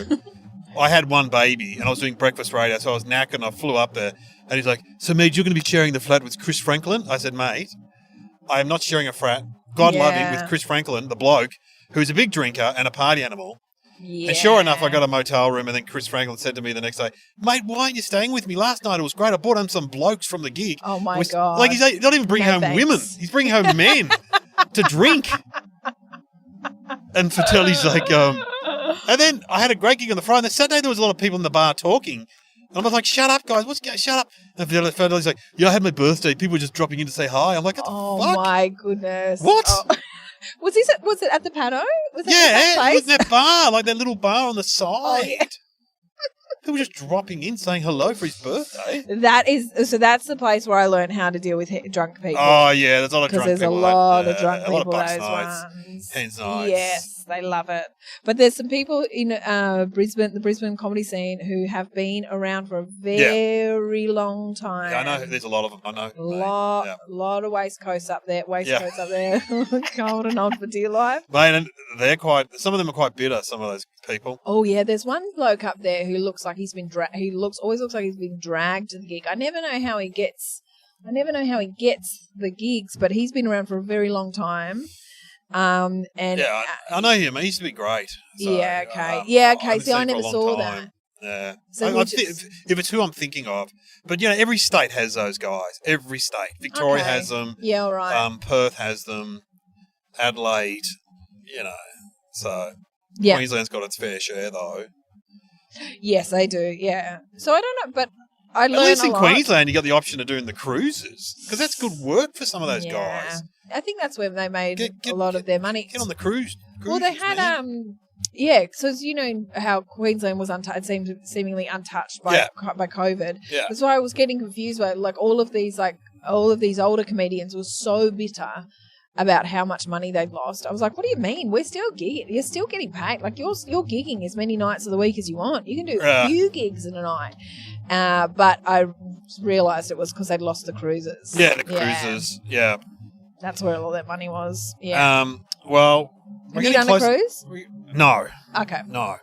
I had one baby and I was doing breakfast radio, so I was knackered and I flew up there. And he's like, so, mate, you're going to be sharing the flat with Chris Franklin? I said, mate, I am not sharing a flat. God love him, with Chris Franklin, the bloke, who's a big drinker and a party animal. Yeah. And sure enough, I got a motel room, and then Chris Franklin said to me the next day, mate, why aren't you staying with me? Last night it was great. I brought home some blokes from the gig. Oh, my God. Like, he's not even bringing No home thanks. women. He's bringing home men to drink. And Fideli's like, and then I had a great gig on the Friday. And the Saturday, there was a lot of people in the bar talking. And I was like, shut up, guys. Shut up. And Fideli's like, yeah, I had my birthday. People were just dropping in to say hi. I'm like, what the Oh, fuck? my goodness. What? Oh. Was it at the Paddo? Was that Yeah, that it place? was that bar, like that little bar on the side. Oh, yeah. People just dropping in saying hello for his birthday. That's the place where I learned how to deal with drunk people. Oh, yeah, there's a lot of Because drunk there's people. a lot of Yeah, drunk a lot people, of bucks those nights, ones. hens nights. Yes, they love it. But there's some people in Brisbane, the Brisbane comedy scene, who have been around for a very long time. Yeah, I know there's a lot of them. I know. Lot of waistcoats up there. Holding on for dear life. Mate, and some of them are quite bitter, some of those people. Oh yeah, there's one bloke up there who looks like he's been always looks like he's been dragged to the gig. I never know how he gets the gigs, but he's been around for a very long time. And Yeah, I know him. He used to be great. So, yeah, okay. haven't See, I seen him never for a saw long that. time. Yeah. So if it's who I'm thinking of. But, every state has those guys. Every state. Victoria Okay. has them. Yeah, all right. Perth has them. Adelaide, So Yeah. Queensland's got its fair share, though. Yes, they do. Yeah. So I don't know, but I At learned least a in lot. Queensland, you got the option of doing the cruises. Because that's good work for some of those guys. I think that's where they made Get- a lot of their money. Get on the cruise. Well, they cruises, had man. so as you know how Queensland was seemingly untouched by COVID. Yeah. That's why I was getting confused by all of these older comedians were so bitter about how much money they'd lost. I was like, what do you mean? We're still gigging. You're still getting paid. Like you're gigging as many nights of the week as you want. You can do a few gigs in a night. But I realised it was because they'd lost the cruises. Yeah, the cruises. Yeah. That's where all that money was. Yeah. Well, Have you done a cruise? No. Okay. No.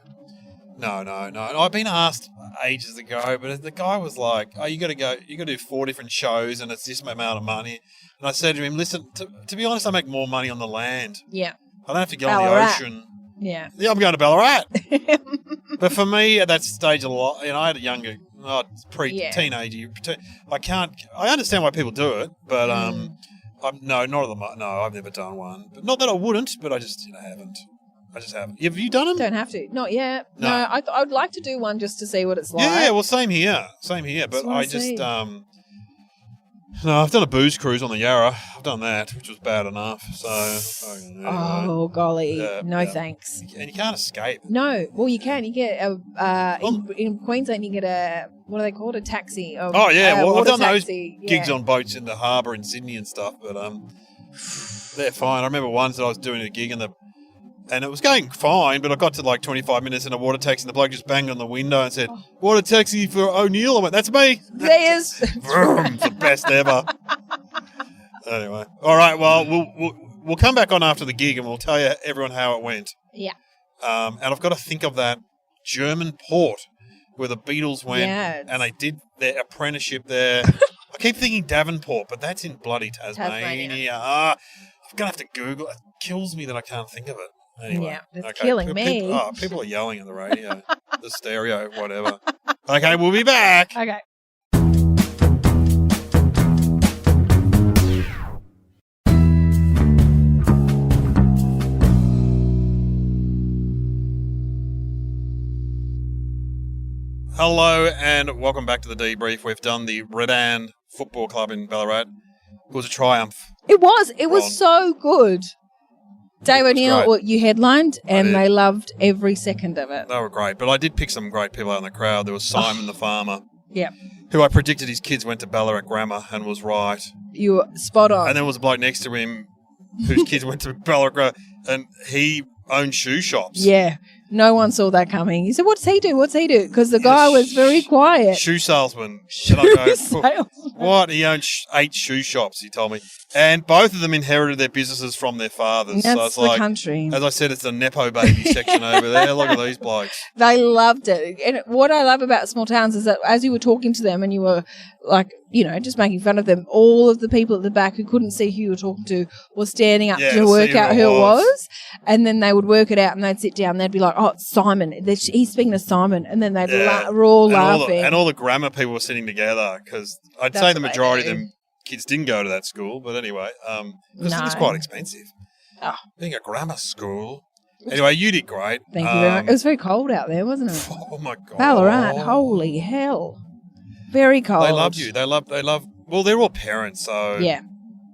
I've been asked ages ago, but the guy was like, "Oh, you got to do 4 different shows, and it's this amount of money." And I said to him, "Listen, to be honest, I make more money on the land. Yeah. I don't have to go Ballarat. on the ocean. Yeah. Yeah, I'm going to Ballarat." But for me, at that stage, I had a younger, teenager. I understand why people do it, but no, not at the moment. No, I've never done one. But not that I wouldn't, but I just haven't. I just haven't. Have you done them? Don't have to. Not yet. No. No, I would like to do one just to see what it's like. Yeah, well, same here. But I just, no, I've done a booze cruise on the Yarra. I've done that, which was bad enough. So, anyway. Oh, golly. No, thanks. And you can't escape. No. Well, you can. You get in Queensland, you get a, what are they called? A taxi. Oh, yeah. Well, I've done taxi. those gigs on boats in the harbour in Sydney and stuff, but they're fine. I remember once that I was doing a gig and it was going fine, but I got to like 25 minutes in a water taxi and the bloke just banged on the window and said, "Water taxi for O'Neill." I went, "That's me." There's Vroom, it's the best ever. Anyway. All right, well, we'll come back on after the gig and we'll tell you everyone how it went. Yeah. And I've got to think of that German port where the Beatles went and they did their apprenticeship there. I keep thinking Davenport, but that's in bloody Tasmania. I'm going to have to Google. It kills me that I can't think of it. Anyway, yeah, it's killing me. People are yelling at the radio, the stereo, whatever. Okay, we'll be back. Okay. Hello and welcome back to the debrief. We've done the Redan Football Club in Ballarat. It was a triumph. It was so good. Dave O'Neill, you headlined, and they loved every second of it. They were great, but I did pick some great people out in the crowd. There was Simon the farmer, who I predicted his kids went to Ballarat Grammar and was right. You were spot on. And there was a bloke next to him whose kids went to Ballarat Grammar, and he owned shoe shops. Yeah, no one saw that coming. He said, "What's he do? What's he do?" Because the guy was very quiet. Shoe salesman. Salesman. What? He owned 8 shoe shops, he told me. And both of them inherited their businesses from their fathers. That's so it's the like, country. As I said, it's the Nepo baby section over there. Look at these blokes. They loved it. And what I love about small towns is that as you were talking to them and you were like, just making fun of them, all of the people at the back who couldn't see who you were talking to were standing up to work out who it was. And then they would work it out and they'd sit down and they'd be like, "Oh, Simon. He's speaking to Simon." And then they'd were all laughing. All the grammar people were sitting together because I'd say the majority of them kids didn't go to that school. But anyway, because it was quite expensive. Oh. Being a grammar school. Anyway, you did great. Thank you very much. It was very cold out there, wasn't it? Oh, my God. Ballarat. Holy hell. Very cold. They loved you. They love. Well, they're all parents, so yeah,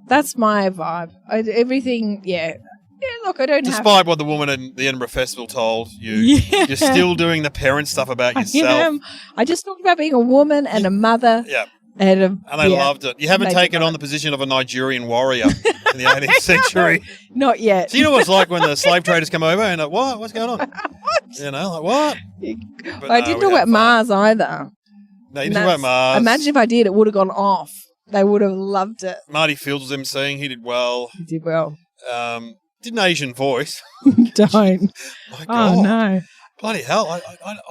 that's my vibe. Everything. Yeah, Yeah, look, I don't have. Despite what the woman in the Edinburgh Festival told you, Yeah. you're still doing the parent stuff about I yourself. am. I just talked about being a woman and a mother Yeah, and a. and they loved it. You haven't They taken did on the position of a Nigerian warrior in the 18th century. Not yet. So you know what it's like when the slave traders come over and like, what? What's going on? What? You know, like what? But I no, didn't we talk had about fun. Mars either. No, you And didn't talk about that's- Mars. Imagine if I did, it would have gone off. They would have loved it. Marty Fields was emceeing. He did well. You did well. Did an Asian voice. Don't. My God. Oh, no. Bloody hell.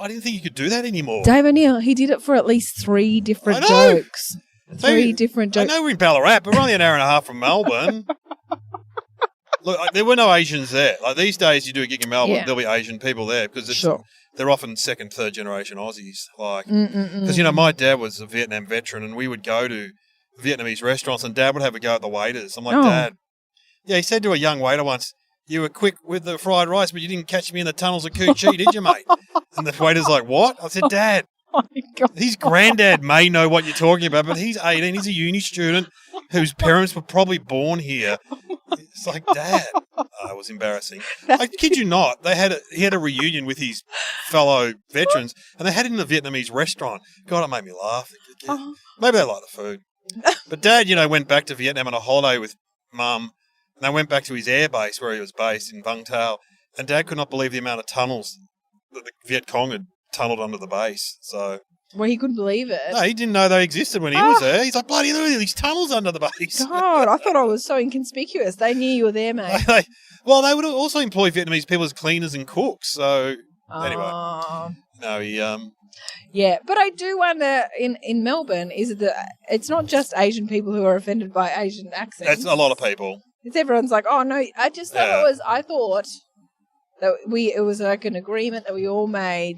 I didn't think you could do that anymore. Dave O'Neill, he did it for at least 3 different I know. jokes. 3 different I jokes. know we're in Ballarat, but we're only an hour and a half from Melbourne. Look, there were no Asians there. Like these days, you do a gig in Melbourne, Yeah. there'll be Asian people there because Sure. they're often second, third generation Aussies. Like, Mm-mm-mm. because my dad was a Vietnam veteran, and we would go to Vietnamese restaurants, and Dad would have a go at the waiters. I'm like, Oh. Dad, yeah, he said to a young waiter once, "You were quick with the fried rice, but you didn't catch me in the tunnels of Coo Chi, did you, mate?" And the waiter's like, "What?" I said, "Dad, Oh, my God. his granddad may know what you're talking about, but he's 18. He's a uni student whose parents were probably born here." It's like, Dad. It was embarrassing. I kid you not. He had a reunion with his fellow veterans, and they had it in a Vietnamese restaurant. God, it made me laugh. Oh. Maybe they like the food. But Dad, went back to Vietnam on a holiday with Mum, and they went back to his air base where he was based in Vung Tau, and Dad could not believe the amount of tunnels that the Viet Cong had tunneled under the base. So Well, he couldn't believe it. no, he didn't know they existed when he was there. He's like, bloody, look at these tunnels under the base. God, I thought I was so inconspicuous. They knew you were there, mate. Well, they would also employ Vietnamese people as cleaners and cooks. So anyway, Oh. no, he Yeah, but I do wonder in Melbourne, is it it's not just Asian people who are offended by Asian accents. that's a lot of people. It's everyone's like, oh no, I just thought Yeah. I thought that it was like an agreement that we all made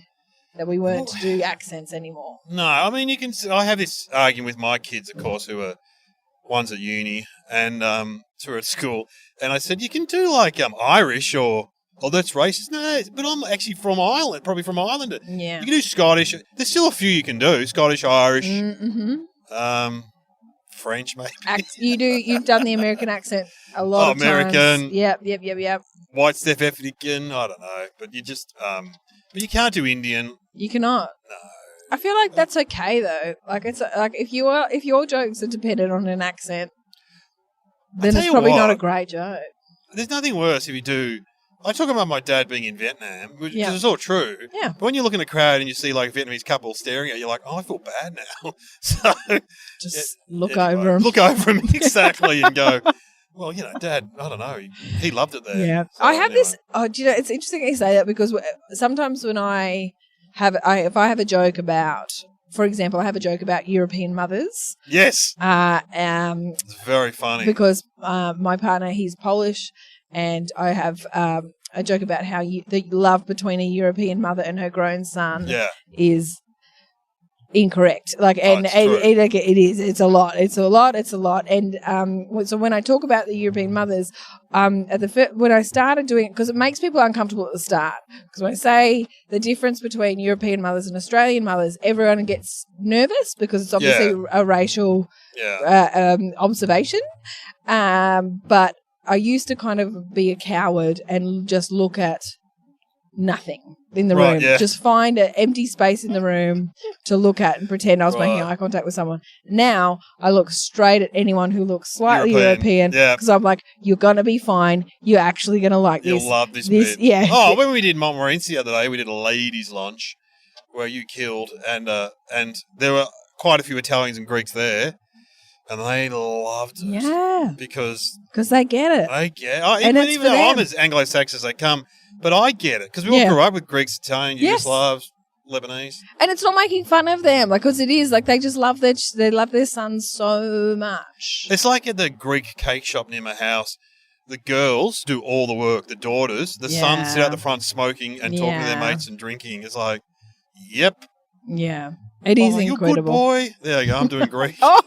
that we weren't to do accents anymore. No, I mean I have this argument with my kids, of course, who are one's at uni and two are at school, and I said you can do like Irish or that's racist. No, but I'm actually from Ireland, probably from Ireland. Yeah. You can do Scottish. There's still a few you can do: Scottish, Irish, Mm-hmm. French, maybe. You've done the American accent a lot of American. times. Yep. White Steph African. I don't know, but you just but you can't do Indian. You cannot. No. I feel like that's okay though. Like it's like if your jokes are dependent on an accent, then tell it's you probably not what. a great joke. There's nothing worse if you do. I talk about my dad being in Vietnam, which Yeah. is all true. Yeah. But when you look in the crowd and you see like a Vietnamese couple staring at you, you're like, oh, I feel bad now. So Just look anyway, over him. Look over him exactly and go, well, Dad, I don't know. He loved it there. Yeah, So, I have anyway. this. Oh, do you know? It's interesting you say that because sometimes when if I have a joke about, for example, I have a joke about European mothers. Yes. It's It's very funny. because my partner, he's Polish, and I have a joke about how the love between a European mother and her grown son Yeah. is incorrect. Like, and it's true. it is. It's a lot. And so when I talk about the European mothers, when I started doing it, because it makes people uncomfortable at the start. Because when I say the difference between European mothers and Australian mothers, everyone gets nervous because it's obviously a racial Yeah. observation. But I used to kind of be a coward and just look at nothing in the Right, room. yeah. Just find an empty space in the room to look at and pretend I was making Right. eye contact with someone. Now I look straight at anyone who looks slightly European Yeah. because I'm like, you're going to be fine. You're actually going to like You'll this. love this This, bit. yeah. Oh, when we did Montmorency the other day, we did a ladies' lunch where you killed, and there were quite a few Italians and Greeks there, and they loved it. Yeah, Because because they get it. I get And it's even for though I'm them. as Anglo-Saxon as they come, but I get it because we all Yeah. grew up with Greeks, Italian, Yes. Yugoslavs, Lebanese. And it's not making fun of them, like, because it is like they just love their sons so much. It's like at the Greek cake shop near my house. The girls do all the work. The daughters, the sons sit Yeah. out the front smoking and talking to their Yeah. mates and drinking. It's like, yep, Yeah, it is oh, you're a good incredible. boy. There you go. I'm doing Greek. Oh,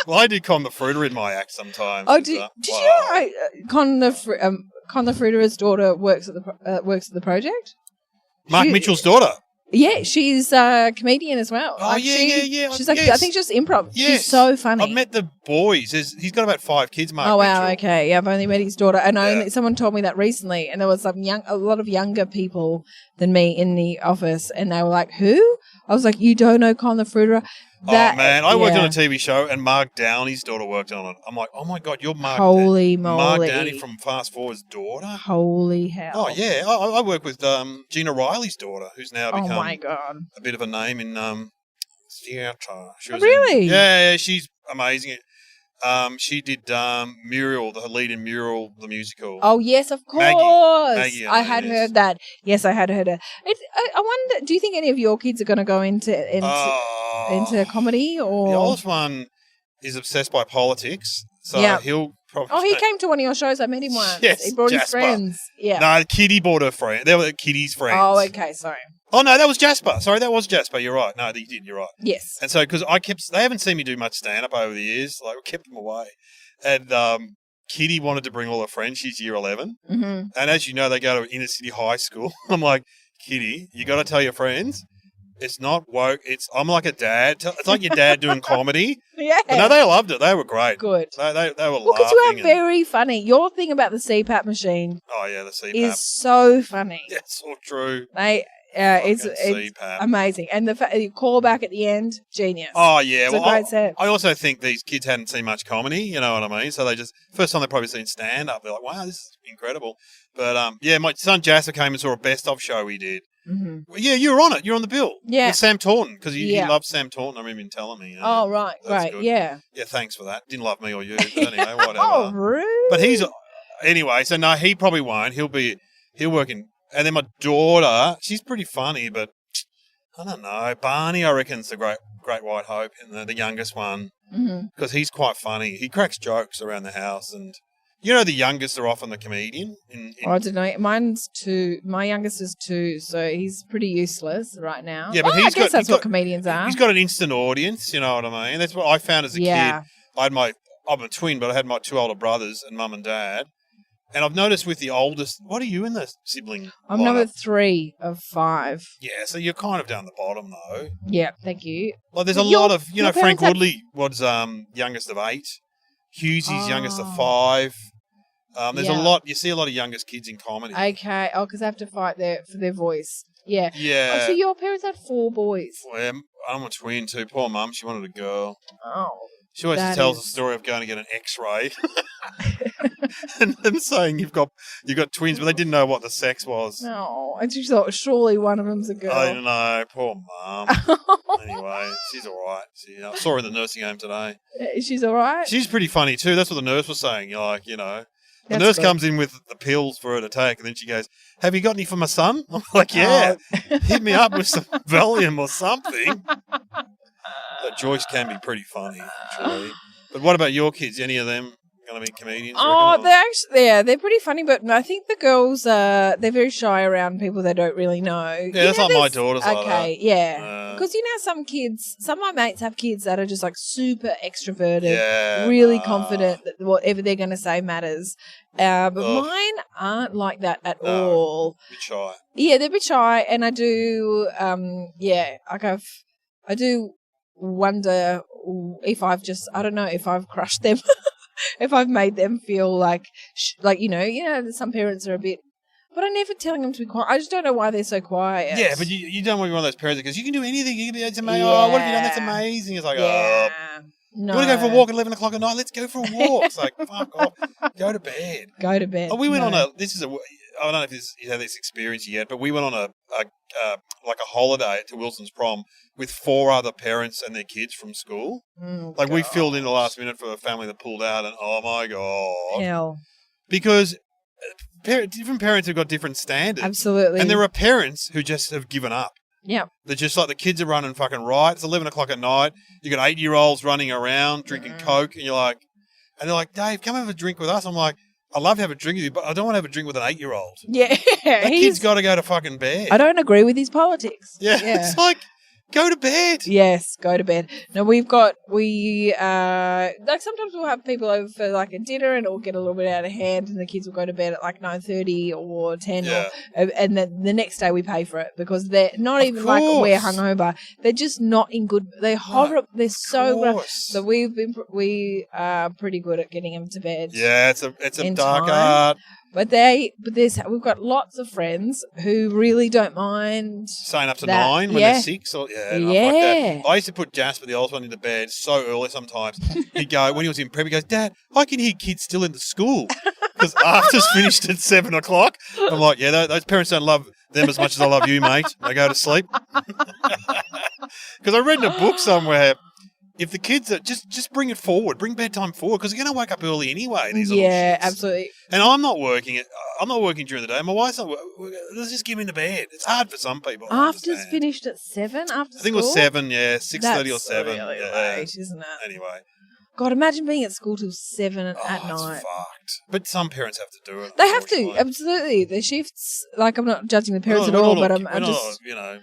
Well, I do Con the Fruiter in my act sometimes. oh It's, did wow. you know Con the Fruiterer's daughter works at the project? Mark She- Mitchell's daughter. Yeah, she's a comedian as well. Oh, yeah. She's like, Yes. I think just improv. Yes. She's so funny. I've met the boys. He's got about 5 kids, Mark Oh wow, Mitchell. okay. Yeah, I've only met his daughter, and Yeah. someone told me that recently, and there was a lot of younger people than me in the office, and they were like, "Who?" I was like, "You don't know Colin Fruiterer?" Oh, man. I worked yeah. on a TV show and Mark Downey's daughter worked on it. I'm like, oh, my God, you're Mark Holy Mark moly! Downey from Fast Forward's daughter? Holy hell! Oh, yeah. I work with Gina Riley's daughter, who's now Oh become my god! a bit of a name in theatre. She was Really? Yeah, she's amazing. She did Muriel, the lead in Muriel, the musical. Oh yes, of course. Maggie, I had yes. heard that. Yes, I had heard it. I wonder. Do you think any of your kids are going to go into comedy or? The oldest one is obsessed by politics, so Yeah. he'll probably. Oh, he came to one of your shows. I met him once. Yes, he brought his Jasper. friends. Yeah. No, Kitty brought her friend. They were Kitty's friends. Oh, okay. Sorry. Oh no, that was Jasper. Sorry, that was Jasper. You're right. No, you did. You're right. Yes. And so, because they haven't seen me do much stand up over the years. Like, I kept them away. And Kitty wanted to bring all her friends. She's year 11. Mm-hmm. And as you know, they go to inner city high school. I'm like, Kitty, you got to tell your friends, it's not woke. I'm like a dad. It's like your dad doing comedy. Yeah. But no, they loved it. They were great. Good. They were Well, laughing. because you are and- very funny. Your thing about the CPAP machine oh, yeah, the CPAP. is so funny. Yeah, it's all true. It's Fucking CPAP. amazing. And the call back at the end, genius. Oh, yeah. It's a great set. I also think these kids hadn't seen much comedy, you know what I mean? So they just, first time they've probably seen stand-up, they're like, wow, this is incredible. But, yeah, my son Jasper came and saw a best-of show we did. Mm-hmm. Well, yeah, you were on it. You were on the bill. Yeah. With Sam Taunton, because he Yeah. loves Sam Taunton. I remember him telling me. Oh, right. That's Great. good. Yeah. Yeah, thanks for that. Didn't love me or you. But anyway, whatever. Oh, rude. But anyway, so no, he probably won't. He'll work in, and then my daughter, she's pretty funny, but I don't know. Barney, I reckon, is the great white hope, and the youngest one, Mm-hmm. because he's quite funny. He cracks jokes around the house, and you know the youngest are often the comedian. I don't know. Mine's 2. My youngest is 2, so he's pretty useless right now. Yeah, but Well, he's I guess got- that's he's what got- comedians are. He's got an instant audience, you know what I mean? That's what I found as a Yeah. kid. I'm a twin, but I had my 2 older brothers and mum and dad. And I've noticed with the oldest, what are you in the sibling? I'm lineup? number 3 of 5. Yeah, so you're kind of down the bottom though. Yeah, thank you. Like there's a Your- lot of, you know, your Frank parents have- Woodley was youngest of 8. Hughesy's youngest of Oh. 5. There's a Yeah. lot. You see a lot of youngest kids in comedy. Okay. Oh, because they have to fight for their voice. Yeah. Yeah. Oh, so your parents had 4 boys. Well, I'm a twin too. Poor mum, she wanted a girl. Oh. She always That tells is- the story of going to get an X-ray, and them saying you've got twins, but they didn't know what the sex was. No. And she thought, surely one of them's a girl. I don't know. Poor mum. Anyway, she's all right. I saw her in the nursing home today. She's all right? She's pretty funny too. That's what the nurse was saying. You're like, you know. The That's nurse good. comes in with the pills for her to take, and then she goes, "Have you got any for my son?" I'm like, "Yeah, Oh. hit me up with some Valium or something." But Joyce can be pretty funny, actually. But what about your kids? Any of them going to be comedians? you Oh, reckon? they're actually they're pretty funny, but I think the girls they're very shy around people they don't really know. Yeah, that's like my daughters like Okay, that. yeah, because you know some of my mates have kids that are just like super extroverted, Yeah, really nah. confident that whatever they're going to say matters. But Ugh. mine aren't like that at No. all. Bit shy. Yeah, they're a bit shy, and I do like I do wonder if I don't know if I've crushed them. If I've made them feel like you know, some parents are a bit, but I'm never telling them to be quiet. I just don't know why they're so quiet. Yeah, but you don't want to be one of those parents because you can do anything. You can be, it's amazing. Oh, what have you done? That's Yeah. amazing. It's like, Yeah. oh, No. you want to go for a walk at 11 o'clock at night? Let's go for a walk. It's like, fuck off. Go to bed. Go to bed. Oh, we went No. on I don't know if you had this experience yet, but we went on a holiday to Wilson's prom with 4 other parents and their kids from school. Oh, Like we filled in the gosh. last minute for a family that pulled out, and oh my god, Hell, because different parents have got different standards, absolutely. and there are parents who just have given up. yeah. They're just like the kids are running fucking riot. It's 11 o'clock at night. You got 8-year-olds running around drinking Coke, and they're like, Dave, come have a drink with us. I'm like, I'd love to have a drink with you, but I don't want to have a drink with an 8-year-old. Yeah, That kid's got to go to fucking bed. I don't agree with his politics. Yeah, it's like, Go to bed. Yes, go to bed. No, like sometimes we'll have people over for like a dinner and it'll get a little bit out of hand and the kids will go to bed at like 9:30 or 10 Yeah. and then the next day we pay for it because they're not Of even like we're course. hungover. They're just not in good. They're horrible. They're so Of rough. course. So we are pretty good at getting them to bed. Yeah, it's a in dark time. art. But we've got lots of friends who really don't mind. Staying up to That- 9 when yeah. they're 6. Or, no, fuck Yeah. that. I used to put Jasper, the oldest one, into bed so early sometimes. He'd go, when he was in prep, he goes, Dad, I can hear kids still in the school. Because after's finished at 7 o'clock. I'm like, yeah, those parents don't love them as much as I love you, mate. They go to sleep. Because I read in a book somewhere, if the kids are, just bring it forward, bring bedtime forward, because you're going to wake up early anyway. These little Yeah, shits. absolutely. And I'm not working during the day. My wife's not. Let's just get them into bed. It's hard for some people. I After's understand. finished at 7 after I think it was school? 7. Yeah, 6:30 or That's 7. really yeah. late, isn't it? Anyway, God, imagine being at school till 7 at it's night. fucked. But some parents have to do it. They have to, unfortunately. absolutely. The shifts, like I'm not judging the parents We're at not all, but we're I'm not just. all,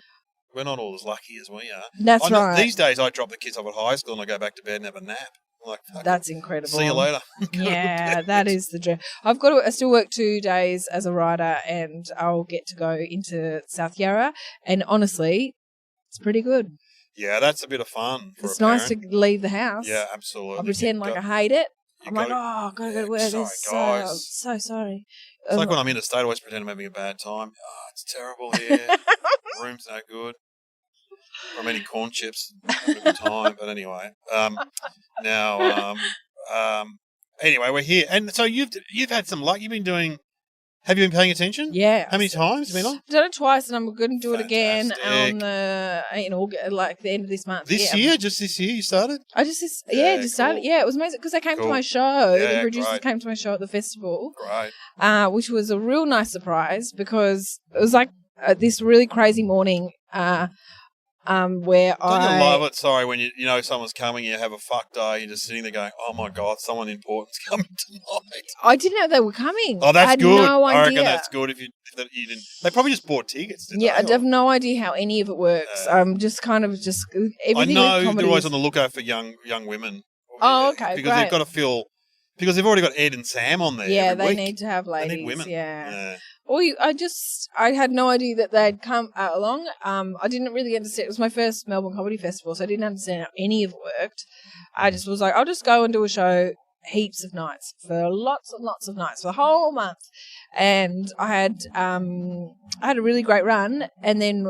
we're not all as lucky as we are. That's I know- right. These days, I drop the kids off at high school and I go back to bed and have a nap. I'm like, fuck it. That's incredible. See you later. Go to Yeah, bed. that is the dream. I still work 2 days as a writer, and I'll get to go into South Yarra. And honestly, it's pretty good. Yeah, that's a bit of fun. For It's a nice parent. to leave the house. Yeah, absolutely. I pretend like You I hate it. you I'm like, gotta- oh, I've got to go to yeah, work. sorry, This guys. I'm so sorry. It's like when I'm interstate, I always pretend I'm having a bad time. Oh, it's terrible here. Room's no good. Or I'm eating corn chips. Having a good time. But anyway. Anyway, we're here. And so you've had some luck. You've been doing... Have you been paying attention? Yeah. How many times have you been on? I've done it twice, and I'm going to do it again Fantastic. on the the end of this month. This Yeah. year? Just this year you started? I just Yeah, just started. cool. Yeah, it was amazing because they came to Cool. my show. Yeah, The producers great. came to my show at the festival, Great. which was a real nice surprise because it was like this really crazy morning. Where Don't you love it? Sorry, when you know someone's coming, you have a fuck day, you're just sitting there going, oh my God, someone important's coming tonight. I didn't know they were coming. Oh, I that's had good. No I reckon idea. that's good if you didn't. They probably just bought tickets. Didn't Yeah, I they? have no idea how any of it works. Just kind of just I everything know with they're comedy. always on the lookout for young women. Oh, okay, Because great. they've got to feel. Because they've already got Ed and Sam on there. Yeah, every they week. need to have They ladies. need women. Yeah. I had no idea that they'd come along. I didn't really understand. It was my first Melbourne Comedy Festival, so I didn't understand how any of it worked. I just was like, I'll just go and do a show heaps of nights for lots and lots of nights for the whole month. And I had a really great run. And then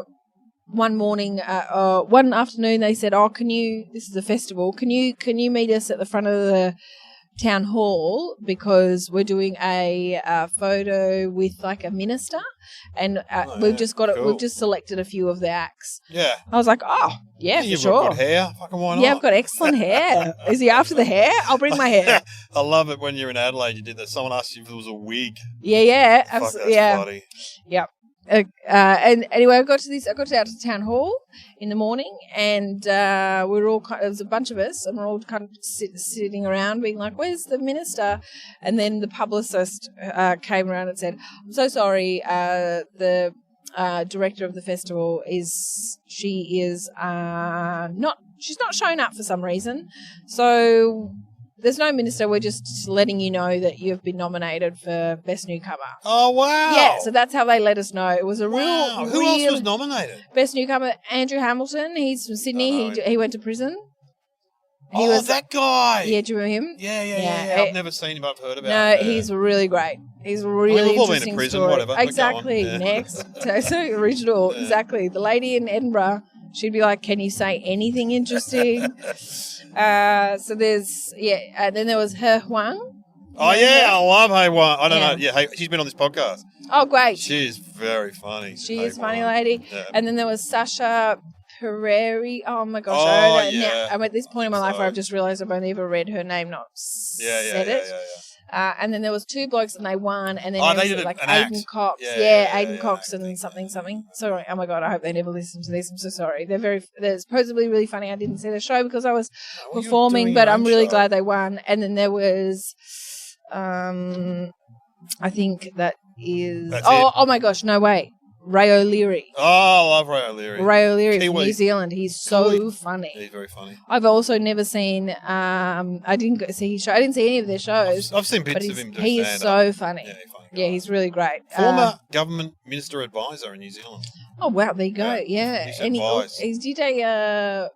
one morning, one afternoon, they said, "Oh, this is a festival. Can you meet us at the front of the town hall because we're doing a photo with like a minister, and we've just got cool. we've just selected a few of the acts." Yeah. I was like, "Oh, yeah, for You've sure. got good hair. Fucking why not? Yeah, I've got excellent hair. Is he after the hair? I'll bring my hair." I love it when you're in Adelaide. You did that. Someone asked you if it was a wig. Yeah, Fuck, absolutely. that's Yeah. funny. And anyway, I got out to town hall in the morning, and there was a bunch of us, and we're all kind of sitting around being like, "Where's the minister?" And then the publicist came around and said, "I'm so sorry, the director of the festival she's not showing up for some reason, so there's no minister. We're just letting you know that you've been nominated for Best Newcomer." Oh, wow. Yeah, so that's how they let us know. It was a Wow. real Who else was nominated? Best Newcomer, Andrew Hamilton. He's from Sydney. Oh, no. He went to prison. That guy. Yeah, do you remember him? Yeah. I've never seen him. I've heard about No, him. he's really great. He's a really we've all been in interesting prison, story. whatever, but go Exactly. on. Yeah. Next. So original. Yeah. Exactly. The lady in Edinburgh, she'd be like, "Can you say anything interesting?" So there's, and then there was He Huang. Oh, yeah. I love Hey One. I don't Yeah. know. Yeah, hey, she's been on this podcast. Oh, great. She's very funny. She Hey is a funny Wan. lady. Yeah. And then there was Sasha Pereri. Oh my gosh! Oh, I don't know. yeah. I'm at this point in my life So- where I've just realised I've only ever read her name, not said it. Yeah. And then there was 2 blokes and they won. And then Oh, there they was did like an Aiden act. Cox. Yeah, Aiden Cox I and think something. Sorry. Oh my God. I hope they never listen to this. I'm so sorry. They're supposedly really funny. I didn't see the show because I was Oh, well, you're performing, doing but your I'm own really show. glad they won. And then there was, I think that is, That's it. oh my gosh. No, wait. Ray O'Leary. Oh, I love Ray O'Leary. Ray O'Leary from Kiwi. New Zealand. He's so Kiwi. funny. He's very funny. I've also never seen. I didn't go see his show. I didn't see any of their shows. I've seen but bits of him do he is stand-up. so funny. Yeah, he's funny. Yeah, he's really great. Former government minister advisor in New Zealand. Oh wow, there you go. Yeah, Yeah, he's and advised. he's did a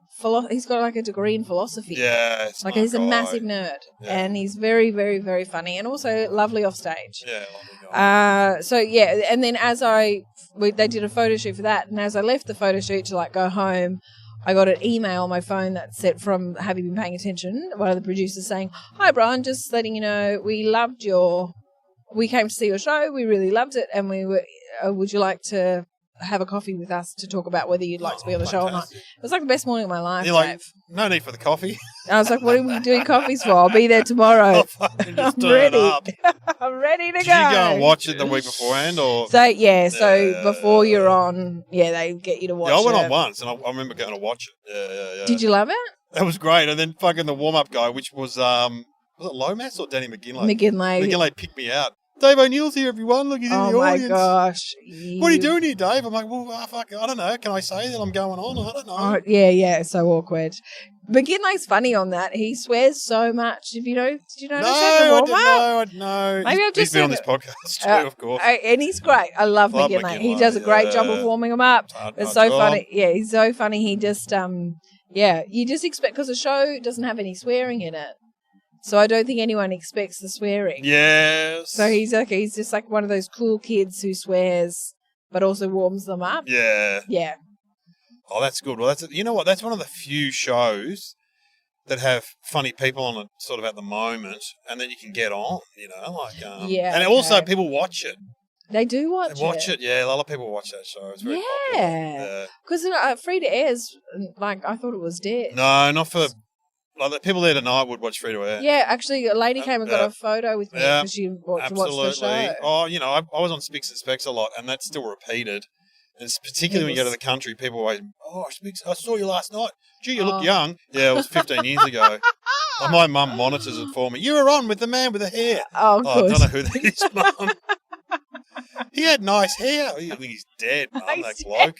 he's got like a degree in philosophy. Yeah, Like smart he's a guy. massive nerd, Yeah. and he's very, very, very funny, and also lovely off stage. Yeah, lovely guy. So yeah, and then they did a photo shoot for that, and as I left the photo shoot to like go home, I got an email on my phone that said from Have You Been Paying Attention? One of the producers saying, "Hi Brian, just letting you know we came to see your show, we really loved it, and would you like to have a coffee with us to talk about whether you'd like to be on the show or not?" Fantastic. It was like the best morning of my life, You're like, Dave. no need for the coffee. I was like, what are we doing coffees for? I'll be there tomorrow. I'll fucking just I'm turn ready. up. I'm ready to Did go. you go and watch it the week beforehand, or? So so Yeah. before you're on, they get you to watch Yeah, I went it. on once, and I remember going to watch it. Yeah. Did you love it? That was great. And then fucking the warm-up guy, which was it Lomas or Danny McGinley? McGinley. McGinley picked me out. Dave O'Neill's here, everyone. Look, he's in Oh the my audience. gosh. What are you doing here, Dave? I'm like, well, fuck, I don't know. Can I say that I'm going on? I don't know. Oh, yeah, so awkward. McGinley's funny on that. He swears so much. Did you notice that? The I warm-up? didn't know. Maybe I've He's just been on seen this podcast too, Uh, of course. And he's great. I love Love McGinley. He McGinley, does a great job yeah. of warming them up. Hard It's so job. funny. Yeah, he's so funny. He just, you just expect, because the show doesn't have any swearing in it. So I don't think anyone expects the swearing. Yes. So he's just like one of those cool kids who swears, but also warms them up. Yeah. Yeah. Oh, that's good. Well, you know what? That's one of the few shows that have funny people on it sort of at the moment, and then you can get on, Yeah, And also okay. people watch it. They do watch They watch it. Yeah, a lot of people watch that show. It's very popular. Yeah. Because free to airs, like, I thought it was dead. No, not for... Like, the people there tonight would watch free to air. Yeah, actually, a lady came and got a photo with me Yeah, because she watched absolutely. the show. Oh, I was on Spicks and Specs a lot, and that's still repeated. And it's particularly when you go to the country, people always, Spicks, I saw you last night. Gee, you look young. Yeah, it was 15 years ago. Like, my mum monitors it for me. You were on with the man with the hair. Oh, of I course. don't know who that is, Mum. He had nice hair. I think he's dead, Mum, that He's bloke.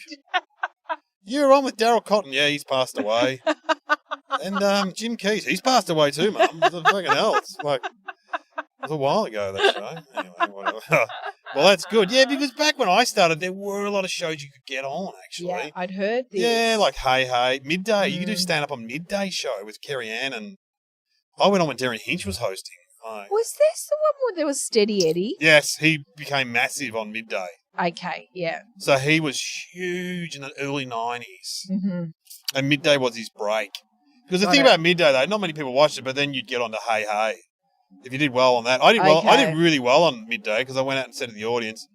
You were on with Daryl Cotton. Yeah, he's passed away. And Jim Keys, he's passed away too, Mum. What the fucking hell? It's like, it was a while ago, that show. Anyway, whatever. Well, that's good. Yeah, because back when I started, there were a lot of shows you could get on, actually. Yeah, I'd heard this. Yeah, like Hey Hey, Midday. You could do stand-up on Midday show with Kerry Ann, and I went on when Darren Hinch was hosting. Was this the one where there was Steady Eddie? Yes, he became massive on Midday. Okay, yeah. So he was huge in the early 90s. Mm-hmm. And Midday was his break. Because the Got thing it. about Midday, though, not many people watched it, but then you'd get on to Hey Hey. If you did well on that. I did well. I Okay. did really well on Midday because I went out and said to the audience,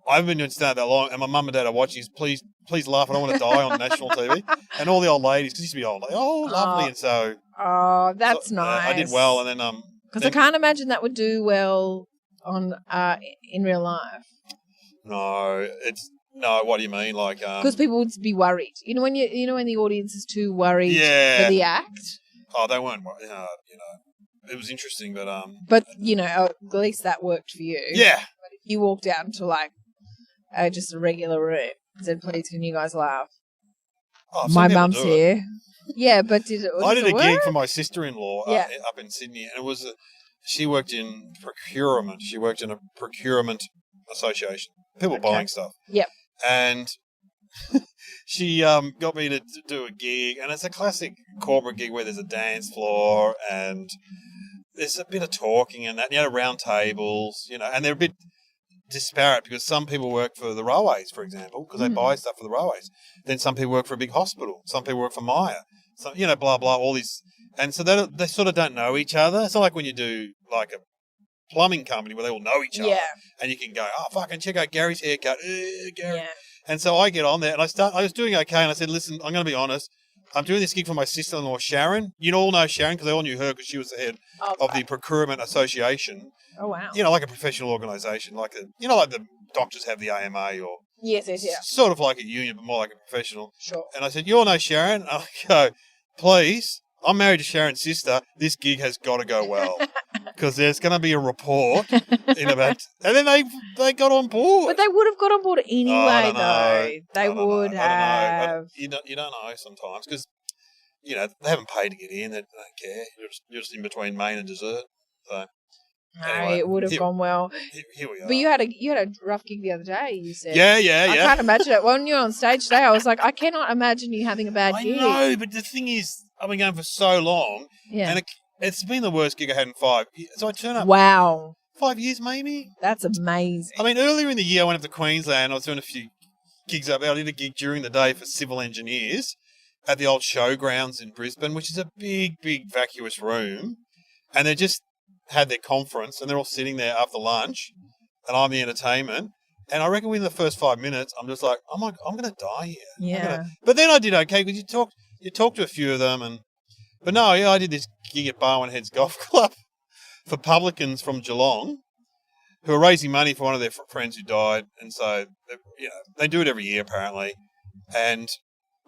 I haven't been doing stand-up that long, and my mum and dad are watching. Please laugh. I don't want to die on national TV. And all the old ladies, because used to be old, like, lovely. Oh, And so... Oh, that's nice. I did well, and then... Because I can't imagine that would do well on in real life. No, what do you mean? Like... Because people would be worried. When the audience is too worried Yeah. for the act. Oh, they weren't... it was interesting, but... But, at least that worked for you. Yeah. But if you walked out into, like, just a regular room and said, please, can you guys laugh? Oh, some My people mum's do it. here. Yeah, but I did a work? gig for my sister-in-law Yeah. up in Sydney, and it was she worked in procurement. She worked in a procurement association, people Okay. buying stuff. Yep. And she got me to do a gig, and it's a classic corporate gig where there's a dance floor and there's a bit of talking and that, round tables, and they're a bit disparate because some people work for the railways, for example, because they buy stuff for the railways. Then some people work for a big hospital. Some people work for Maya. So, blah, blah, all these. And so they sort of don't know each other. It's not like when you do like a plumbing company where they all know each other. Yeah. And you can go, fucking check out Gary's haircut. Gary. Yeah. And so I get on there and I was doing okay. And I said, listen, I'm going to be honest. I'm doing this gig for my sister-in-law, Sharon. You all know Sharon because they all knew her because she was the head of the Procurement Association. Oh, wow. Like a professional organisation, like the doctors have the AMA or Yes, yeah. sort of like a union, but more like a professional. Sure. And I said, you all know Sharon? And I go, please, I'm married to Sharon's sister. This gig has got to go well. because there's going to be a report in about. And then they got on board. But they would have got on board anyway, I don't know. though. They I don't know. would I don't know. have. You don't know sometimes because they haven't paid to get in. They don't care. You're just in between main and dessert. So No, anyway, it would have gone well. here we are. But you had a rough gig the other day, you said. yeah. I can't imagine it. When you were on stage today, I was like, I cannot imagine you having a bad I gig. know, but the thing is, I've been going for so long, Yeah. and it's been the worst gig I had in 5 years. So I turn up Wow. 5 years maybe. That's amazing. I mean, earlier in the year, I went up to Queensland. I was doing a few gigs up there. I did a gig during the day for civil engineers at the old showgrounds in Brisbane, which is a big, big vacuous room. And they just had their conference, and they're all sitting there after lunch, and I'm the entertainment. And I reckon within the first 5 minutes, I'm just like, I'm going to die here. Yeah. But then I did okay because you talked to a few of them, but no, yeah, I did this gig at Barwon Heads Golf Club for publicans from Geelong who are raising money for one of their friends who died, and so they do it every year apparently, and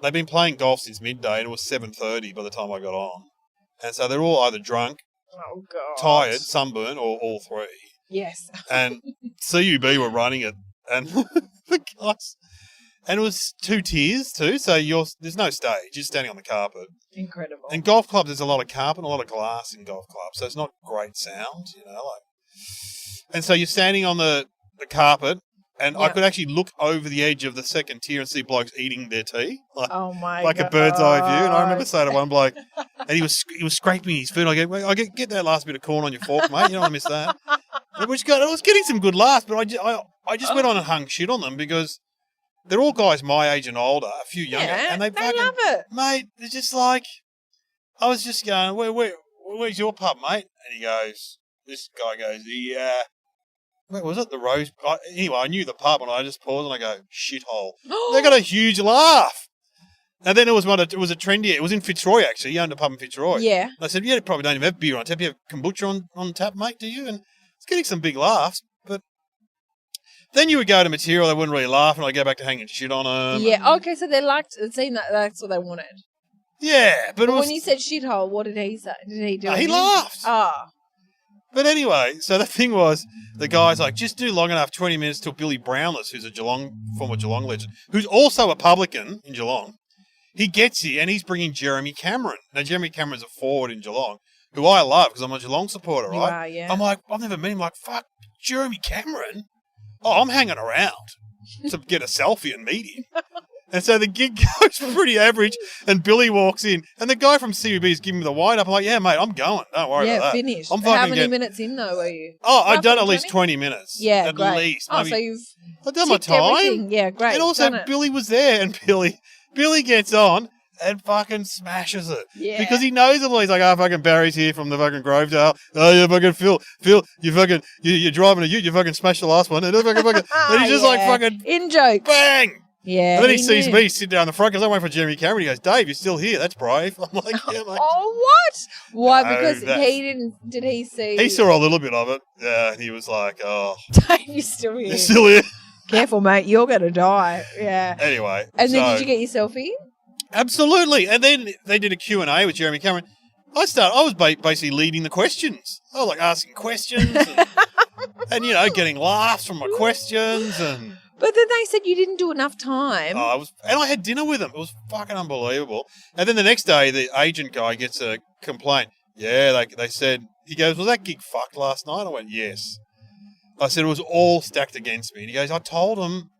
they've been playing golf since midday, and it was 7:30 by the time I got on, and so they're all either drunk, Oh, God. tired, sunburned, or all three. Yes. And CUB were running it, and the guys, and it was 2 tiers too, so there's no stage, you're standing on the carpet. Incredible. In golf clubs, there's a lot of carpet and a lot of glass in golf clubs, so it's not great sound, and so you're standing on the carpet, and I Yep. could actually look over the edge of the second tier and see blokes eating their tea, Oh, my like God. a bird's eye view. And I remember saying to one bloke, and he was scraping his food. I go, get that last bit of corn on your fork, mate. You don't want to miss that. I was getting some good laughs, but I just went on and hung shit on them because they're all guys my age and older, a few younger, Yeah, and they fucking love it. mate. They're just like, I was just going, where's your pub, mate? And this guy goes, where was it? The Rose. Anyway, I knew the pub, and I just paused and I go, shithole. They got a huge laugh. And then it was a trendy. It was in Fitzroy actually. He owned a pub in Fitzroy. Yeah. And I said, you probably don't even have beer on tap. You have kombucha on tap, mate, do you? And it's getting some big laughs. But then you would go to material, they wouldn't really laugh, and I'd go back to hanging shit on them. Yeah. Okay, so they liked it. Seemed that that's what they wanted. Yeah, but it was. When you said shithole, what did he say? Did he do he anything? laughed. Ah. But anyway, so the thing was, the guy's like, just do long enough, 20 minutes till Billy Brownless, who's a former Geelong legend, who's also a publican in Geelong. He gets here and he's bringing Jeremy Cameron. Now, Jeremy Cameron's a forward in Geelong, who I love because I'm a Geelong supporter, You right? are, yeah. I'm like, I've never met him. Like, fuck, Jeremy Cameron? Oh, I'm hanging around to get a selfie and meet him. And so the gig goes pretty average, and Billy walks in, and the guy from CUB is giving me the wind up. I'm like, yeah, mate, I'm going. Don't worry Yeah, about that. finished. I'm How fucking many getting- minutes in, though, were you? Oh, I'd done Roughly at least 20 minutes. Yeah, at great. least. Oh, Maybe- so you've I'd done my ticked time. everything. Yeah, great. And also, Done it. Billy was there, and Billy gets on and fucking smashes it. Yeah. Because he knows them all. He's like, fucking Barry's here from the fucking Grovedale. Oh, yeah, fucking Phil, you're driving a ute, you fucking smashed the last one. And he's just like fucking in joke. bang. Yeah. And then he sees knew. me sit down the front because I'm waiting for Jeremy Cameron. He goes, Dave, you're still here. That's brave. I'm like, yeah, mate. Oh, what? Why? No, Because that's- he didn't. Did he see? He saw a little bit of it. Yeah, and he was like, oh, Dave, you're still here. you're still here. Careful, mate. You're gonna die. Yeah. Anyway. And then so- did you get your selfie? Absolutely. And then they did a Q&A with Jeremy Cameron. I was basically leading the questions. I was like asking questions and getting laughs from my questions. And But then they said you didn't do enough time. I had dinner with them. It was fucking unbelievable. And then the next day, the agent guy gets a complaint. Yeah, they said, he goes, was that gig fucked last night? I went, yes. I said, it was all stacked against me. And he goes, I told them,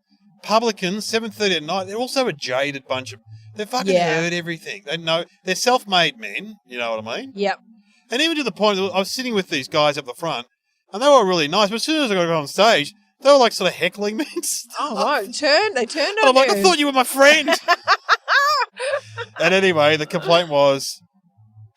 publicans, 7:30 at night, they're also a jaded bunch of, they've fucking Yeah. heard everything. They know, they're self-made men, you know what I mean? Yep. And even to the point that I was sitting with these guys up the front, and they were really nice, but as soon as I got on stage, they were like sort of heckling me and stuff. Oh, wow. They turned And on I'm like, you. I thought you were my friend. And anyway, the complaint was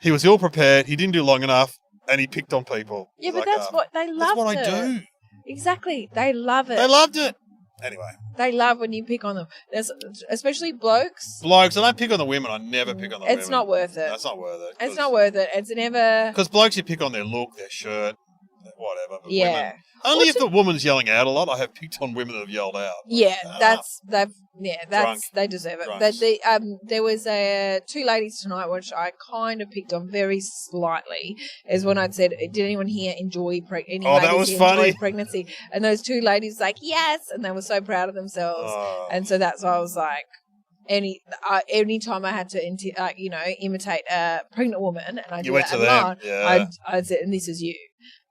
he was ill prepared, he didn't do long enough, and he picked on people. Yeah, It's but like, that's what they love. that's what I do. Exactly. They love it. They loved it. Anyway, They love when you pick on them. There's, especially blokes. blokes, I don't pick on the women. I never pick on the women. It's not worth it. That's not worth it. It's not worth it. It's never. Because blokes, you pick on their look, their shirt, whatever. But Yeah. women, only if the woman's yelling out a lot. I have picked on women that have yelled out. Yeah, Ah, Drunk. they deserve it. Drunks. There was two ladies tonight which I kind of picked on very slightly. Is when I'd said, "Did anyone here enjoy that was funny. pregnancy?" And those two ladies like, "Yes," and they were so proud of themselves. Oh. And so that's why I was like, any time I had to imitate a pregnant woman, and I You did went that to a them, lot, yeah. I'd say, "And this is you,"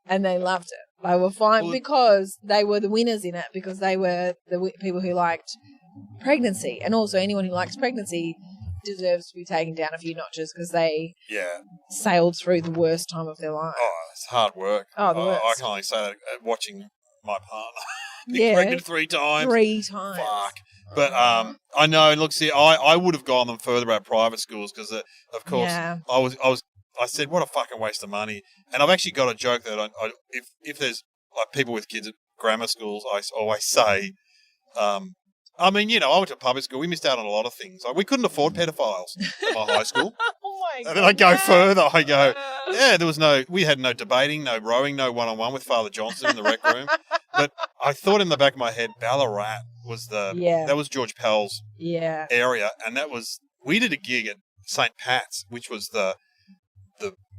and they loved it. They were fine Well, because they were the winners in it, because they were the people who liked pregnancy, and also anyone who likes pregnancy deserves to be taken down a few notches because they Yeah. sailed through the worst time of their life. Oh, it's hard work. Oh, the worst. I can only say that watching my partner be Yeah. pregnant 3 times. 3 times. Fuck. But I know. Look, see, I would have gone them further at private schools because, of course, Yeah. I said, what a fucking waste of money. And I've actually got a joke that if there's like people with kids at grammar schools, I always say, I mean, I went to public school. We missed out on a lot of things. Like, we couldn't afford pedophiles at my high school. Oh my god. And then I go further. I go, yeah, we had no debating, no rowing, no one-on-one with Father Johnson in the rec room. But I thought in the back of my head, Ballarat was that was George Pell's Yeah. area. And we did a gig at St. Pat's, which was the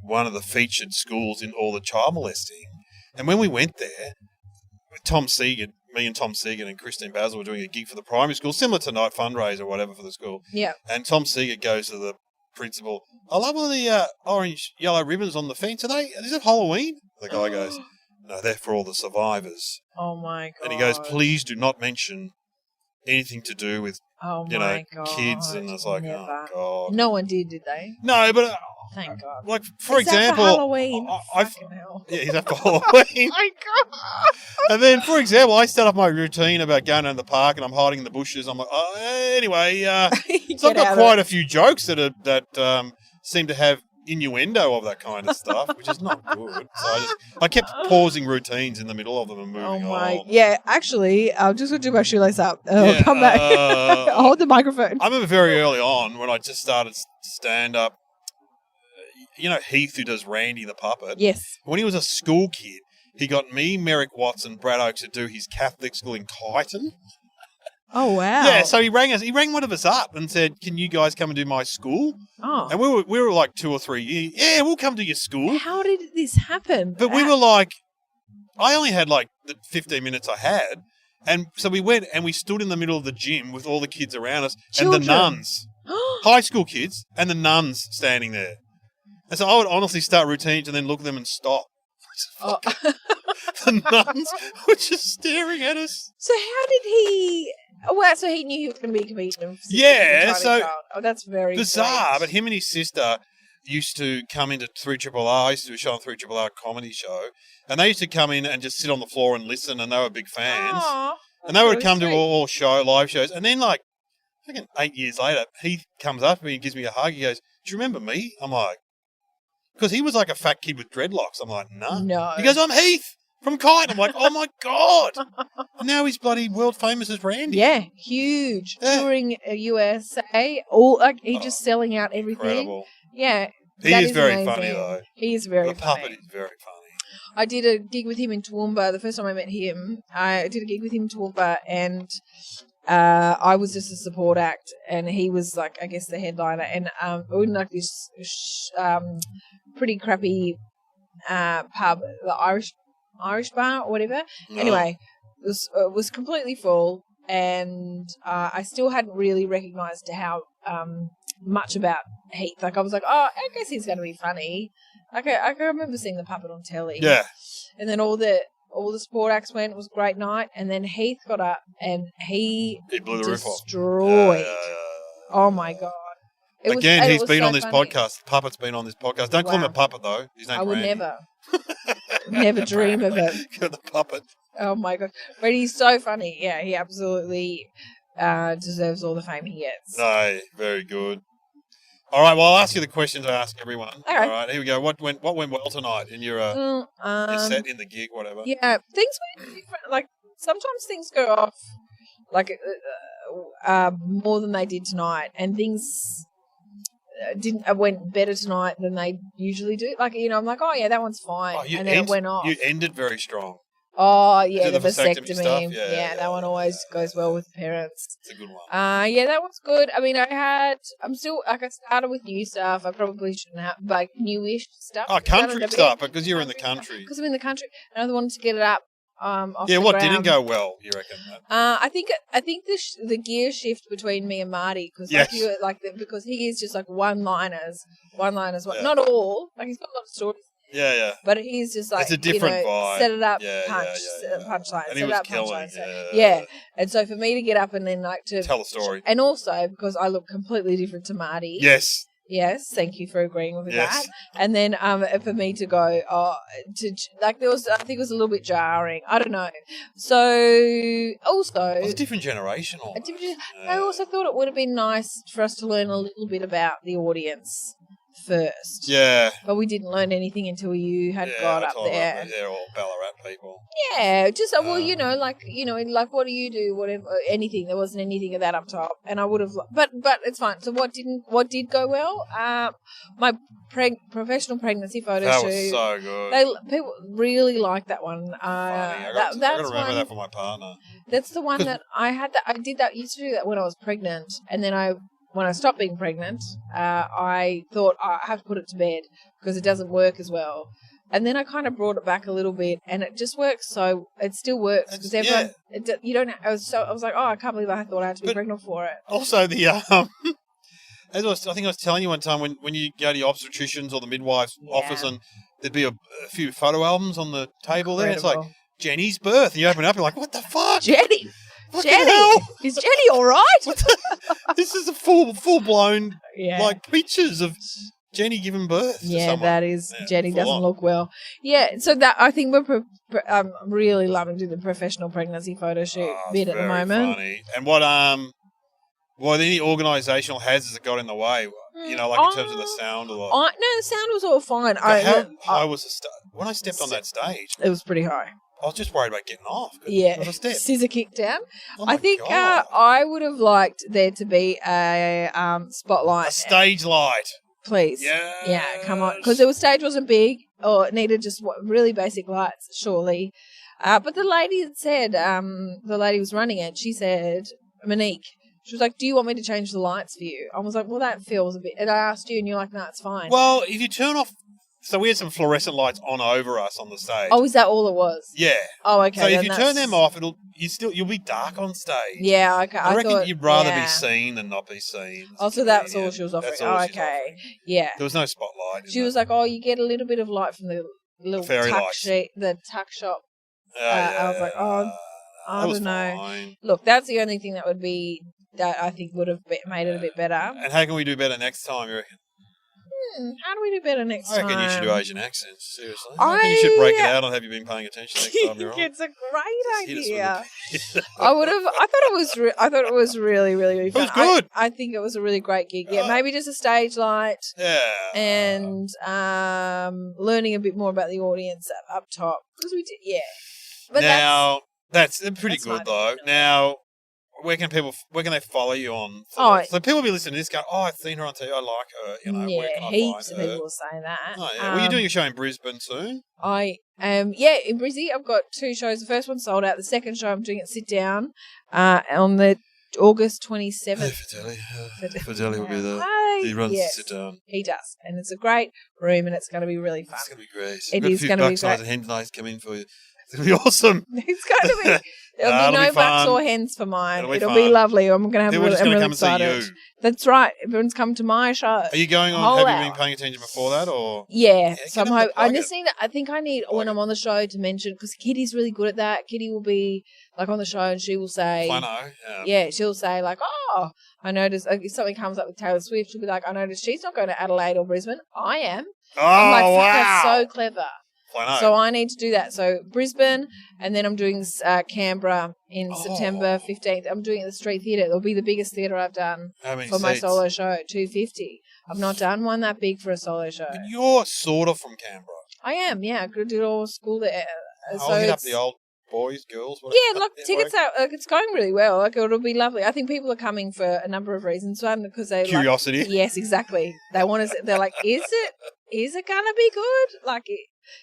one of the featured schools in all the child molesting. And when we went there, with Tom Segan, me and Tom Segan and Christine Basil were doing a gig for the primary school, similar to Night Fundraiser or whatever for the school. Yeah. And Tom Segan goes to the principal, I love all the orange, yellow ribbons on the fence. Is it Halloween? The guy goes, no, they're for all the survivors. Oh my god. And he goes, please do not mention anything to do with, Oh my god. kids. And it's like, Never. oh, God. No one did they? No, but Thank God. like, for Is that example, for Halloween? I Fucking hell. yeah, he's up for Halloween. My God. And then, for example, I start off my routine about going down the park and I'm hiding in the bushes. I'm like, anyway, so I've got quite a few jokes that seem to have innuendo of that kind of stuff, which is not good. So I kept pausing routines in the middle of them and moving Oh my. on. Yeah, actually, I'll just do my shoelace up. Yeah, Come back. Hold the microphone. I remember very early on when I just started stand-up, Heath, who does Randy the Puppet. Yes. When he was a school kid, he got me, Merrick Watts, and Brad Oakes to do his Catholic school in Kyneton. Oh wow. Yeah, so he rang us. He rang one of us up and said, "Can you guys come and do my school?" Oh. And we were like 2 or 3 years. Yeah, we'll come to your school. How did this happen? But we were like, I only had like the 15 minutes I had, and so we went and we stood in the middle of the gym with all the kids around us and the Children. nuns, high school kids, and the nuns standing there. And so I would honestly start routines and then look at them and stop. Oh. The nuns were just staring at us. So how did he? Oh, wow, so he knew he was going to be a comedian. Yeah, as a so- child. Oh, that's very Bizarre, sweet. but him and his sister used to come into 3RRR. I used to do a show on 3RRR comedy show, and they used to come in and just sit on the floor and listen, and they were big fans. Aw, and they would that's come really to sweet. all live shows, and then like, I think 8 years later, he comes up to me and gives me a hug. He goes, "Do you remember me?" I'm like, because he was like a fat kid with dreadlocks. I'm like, no. No. He goes, "I'm Heath from Kyneton." I'm like, oh my God. And now he's bloody world famous as Randy. Yeah, huge. Yeah. Touring USA, all like he's just selling out everything. Incredible. Yeah. He that is very amazing. funny though. He is very The funny. puppet is very funny. I did a gig with him in Toowoomba. The first time I met him, I did a gig with him in Toowoomba, and I was just a support act, and he was like, I guess, the headliner. And we were in like this pretty crappy pub, the Irish bar or whatever. No. Anyway, it was completely full, and I still hadn't really recognised how much about Heath. Like I was like, oh, I guess he's going to be funny. I can remember seeing the puppet on telly. Yeah. And then all the sport acts went. It was a great night. And then Heath got up and he blew the roof off. destroyed. Yeah. Oh my god! Again, he's been on this funny. podcast. Puppet's been on this podcast. Don't call him Wow. a puppet though. His name's I would Randy. never dream of it. The puppet. Oh my god! But he's so funny. Yeah, he absolutely deserves all the fame he gets. No, very good. All right, well, I'll ask you the questions I ask everyone. Okay. All right, here we go. What went well tonight in your your set, in the gig, whatever? Yeah, things went different. Like sometimes things go off like more than they did tonight, and things I went better tonight than they usually do. Like, I'm like, oh yeah, that one's fine, and then it went off. You ended very strong. Oh yeah, Did the the vasectomy vasectomy. stuff? Yeah, that one always goes well with parents. It's a good one. Yeah, that one's good. I mean, I'm still like I started with new stuff. I probably shouldn't have like newish stuff. Oh, country stuff, because you're in the country. Because I'm in the country, and I wanted to get it up. Off Yeah, the what ground. didn't go well? You reckon? I think the gear shift between me and Marty, because Yes. because he is just like one-liners. Yeah. Not all. Like he's got a lot of stories, Yeah. but he's just like It's a different vibe. set it up, Yeah, punch, yeah, set it yeah. punchline, And set he it was up, killing. punchline. set- Yeah. Yeah, and so for me to get up and then like to Tell a story. and also because I look completely different to Marty. Yes. Yes, thank you for agreeing with Yes. that. And then for me to go, there was, I think it was a little bit jarring. I don't know. So also, It was a different generation. I also thought it would have been nice for us to learn a little bit about the audience first. Yeah. But we didn't learn anything until you had got I up told them there. that they're all Ballarat people. Yeah, just like what do you do? Whatever, anything. There wasn't anything of that up top, and I would have. But it's fine. So what did go well? My professional pregnancy photo That shoot. was so good. People really like that one. Funny. I got to that's remember one. that for my partner. That's the one that I had. I used to do that when I was pregnant, and then when I stopped being pregnant, I thought I have to put it to bed because it doesn't work as well. And then I kind of brought it back a little bit, and it just works. So it still works because everyone. You don't. I was like, oh, I can't believe I thought I had to be pregnant for it. Also, the as I think I was telling you one time when you go to the obstetrician's or the midwife's office and there'd be a few photo albums on the table there. It's like Incredible. Jenny's birth, and you open it up, you're like, what the fuck? Jenny, Fucking Jenny, hell! is Jenny all right? This is a full blown Yeah. like pictures of Jenny giving birth. to Yeah, someone. that is. Yeah, Jenny full doesn't on. look well. Yeah, so that I think we're really loving doing the professional pregnancy photo shoot Oh, bit at the very moment. Funny. And what any organisational hazards that got in the way? You know, like in terms of the sound or the. No, the sound was all fine. How high was the when I stepped on that stage? It was pretty high. I was just worried about getting off. Yeah, It was a step. scissor kick down. Oh my I think God. I would have liked there to be a spotlight, A stage light. please. Yeah, come on, because the stage wasn't big, or it needed just really basic lights, surely. But the lady had said, the lady was running it. She said, Monique. She was like, do you want me to change the lights for you? I was like, well, that feels a bit. And I asked you, and you're like, no, it's fine. Well, if you turn off, so we had some fluorescent lights on over us on the stage. Oh, is that all it was? Yeah. Oh, okay. So if then you that's- turn them off, you'll be dark on stage. Yeah, okay. I reckon thought, you'd rather yeah. be seen than not be seen. Oh, so that's all she was offering. That's all Oh, she's okay. offering. Yeah. There was no spotlight. She was like, oh, you get a little bit of light from the little fairy tuck lights. the tuck shop. I was like, oh, I that was don't know. fine. Look, that's the only thing that I think would have made it a bit better. And how can we do better next time, you reckon? How do we do better next I reckon time? you should do Asian accents, seriously. I reckon you should break it out on Have You Been Paying Attention next time you're on. It's a great Hit us with idea. it. I thought it was really, really, really fun. was good. I think it was a really great gig. Yeah, maybe just a stage light Yeah. and learning a bit more about the audience up top because we did. Yeah, but now, that's pretty that's my good, though. opinion. Now, where can they follow you on? So people will be listening to this going, oh, I've seen her on TV, I like her. You know, where can I heaps of find her? people will say that. Oh, yeah. Well, you're doing a show in Brisbane soon. I in Brizzy. I've got 2 shows. The first one sold out. The second show I'm doing at Sit Down on the August 27th. Fideli will be there. Hi. He runs Yes, the Sit Down. he does, and it's a great room, and it's going to be really fun. It's going to be great. It Got is a few gonna be bucks great. and hen nights come in for you. It's going to be awesome. It's going to be. There'll Nah, be it'll no be bucks fun. or hens for mine. It'll be be fun. lovely. I'm going to have. Then we're just going to come and excited. see you. That's right. Everyone's come to my show. Are you going on? Whole Have hour. you been paying attention before that, or? Yeah, get so I'm them to I plug just it. need. I think I need when I'm on the show to mention because Kitty's really good at that. Kitty will be like on the show and she will say, Flano, yeah, she'll say like, oh, I noticed if something comes up with Taylor Swift, she'll be like, I noticed she's not going to Adelaide or Brisbane. I am. Oh, I'm like, wow. that's so clever. Flano. So I need to do that. So Brisbane, and then I'm doing Canberra in September 15th. I'm doing it at the Street Theatre. It'll be the biggest theatre I've done How many for my seats? solo show, 250. I've not done one that big for a solo show. But you're sort of from Canberra. I am, yeah. I did all school there. I'll hit up the old boys, girls, whatever. Yeah, look, tickets are it's going really well. Like it'll be lovely. I think people are coming for a number of reasons. One, because they Curiosity. Yes, exactly. They want to. They're like, is it gonna be good? Like,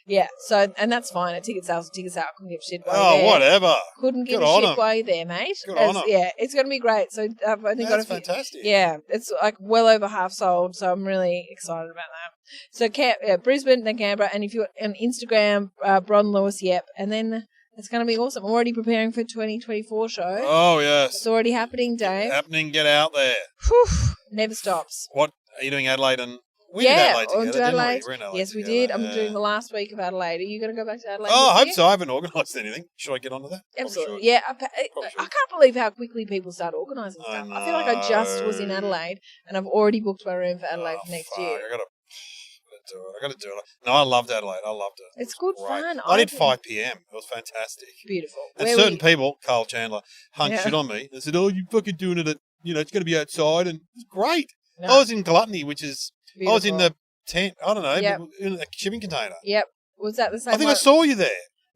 yeah. So, and that's fine. Ticket sales. I couldn't give a shit. While you're there. Whatever. Couldn't give Good a on shit 'em. while you're there, mate. Good on 'em. Yeah, it's gonna be great. So I've only got a That's few. fantastic. Yeah, it's like well over half sold. So I'm really excited about that. So Brisbane, then Canberra, and if you're on Instagram, Bron Lewis, yep, and then. It's going to be awesome. I'm already preparing for 2024 show. Oh, yes. It's already happening, Dave. Happening, get out there. Whew, never stops. What are you doing, Adelaide? And we did Yeah, Adelaide on together, to didn't we? Adelaide. We're in Adelaide Yes, we together, did. I'm yeah. doing the last week of Adelaide. Are you going to go back to Adelaide? Oh, I this hope year? so. I haven't organised anything. Should I get onto that? Probably Absolutely. should. Yeah, I Probably should. can't believe how quickly people start organising I stuff. I feel like I just was in know. Adelaide and I've already booked my room for Adelaide for next year. I got to do it. No, I loved Adelaide. I loved it. It's good Great. fun. I did think. 5 p.m. It was fantastic. Beautiful. And Where certain were you? people, Carl Chandler, hung Yeah. shit on me. They said, "Oh, you fucking doing it at, it's going to be outside," and it's great. No, I was in Gluttony, which is, I was in beautiful. the tent. I don't know, Yep. in a shipping container. Yep. Was that the same I think one? I saw you there,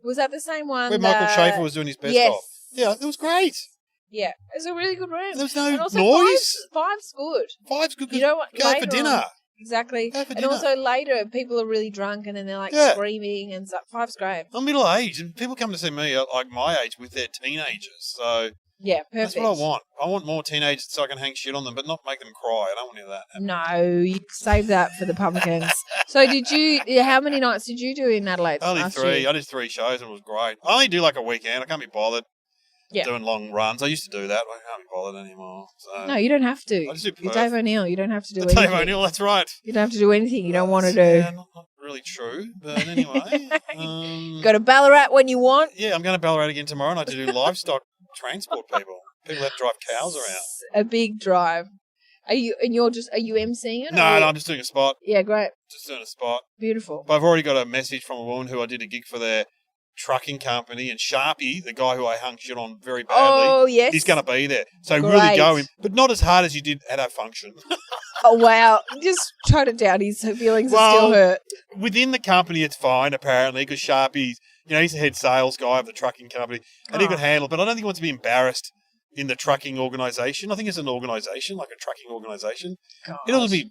Was that the same one? where Michael that- Schaefer was doing his best Yes. of. Yeah, it was great. Yeah. It's a really good room. There was no And also noise. Five's good. Five's good. You know what? Go Later for dinner. on- Exactly. Go for And dinner. also later, people are really drunk and then they're like Yeah. screaming and stuff. Five's great. I'm middle aged, and people come to see me like my age with their teenagers. So Yeah, perfect. that's what I want. I want more teenagers so I can hang shit on them, but not make them cry. I don't want any of that. No, you save that for the pumpkins. So how many nights did you do in Adelaide? Only last 3. year? I did 3 shows and it was great. I only do like a weekend. I can't be bothered Yeah. doing long runs. I used to do that. I can't be bothered anymore. So No, you don't have to. I just do You're Perth. Dave O'Neill. You don't have to do Dave anything. O'Neill, that's right. You don't have to do anything you don't want to do. Yeah, not really true, but anyway. Go to Ballarat when you want. Yeah, I'm going to Ballarat again tomorrow night to do livestock transport people. People that drive cows around. A big drive. Are you emceeing it? No, I'm just doing a spot. Yeah, great. Just doing a spot. Beautiful. But I've already got a message from a woman who I did a gig for their trucking company, and Sharpie, the guy who I hung shit on very badly, Oh, yes. he's going to be there. So Great. really go in, but not as hard as you did at our function. Oh, wow. Just try to doubt his feelings are Well, still hurt. Within the company, it's fine, apparently, because Sharpie's, he's the head sales guy of the trucking company, and he Oh. could handle it, but I don't think he wants to be embarrassed in the trucking organisation. I think it's an organisation, like a trucking organisation. It doesn't be,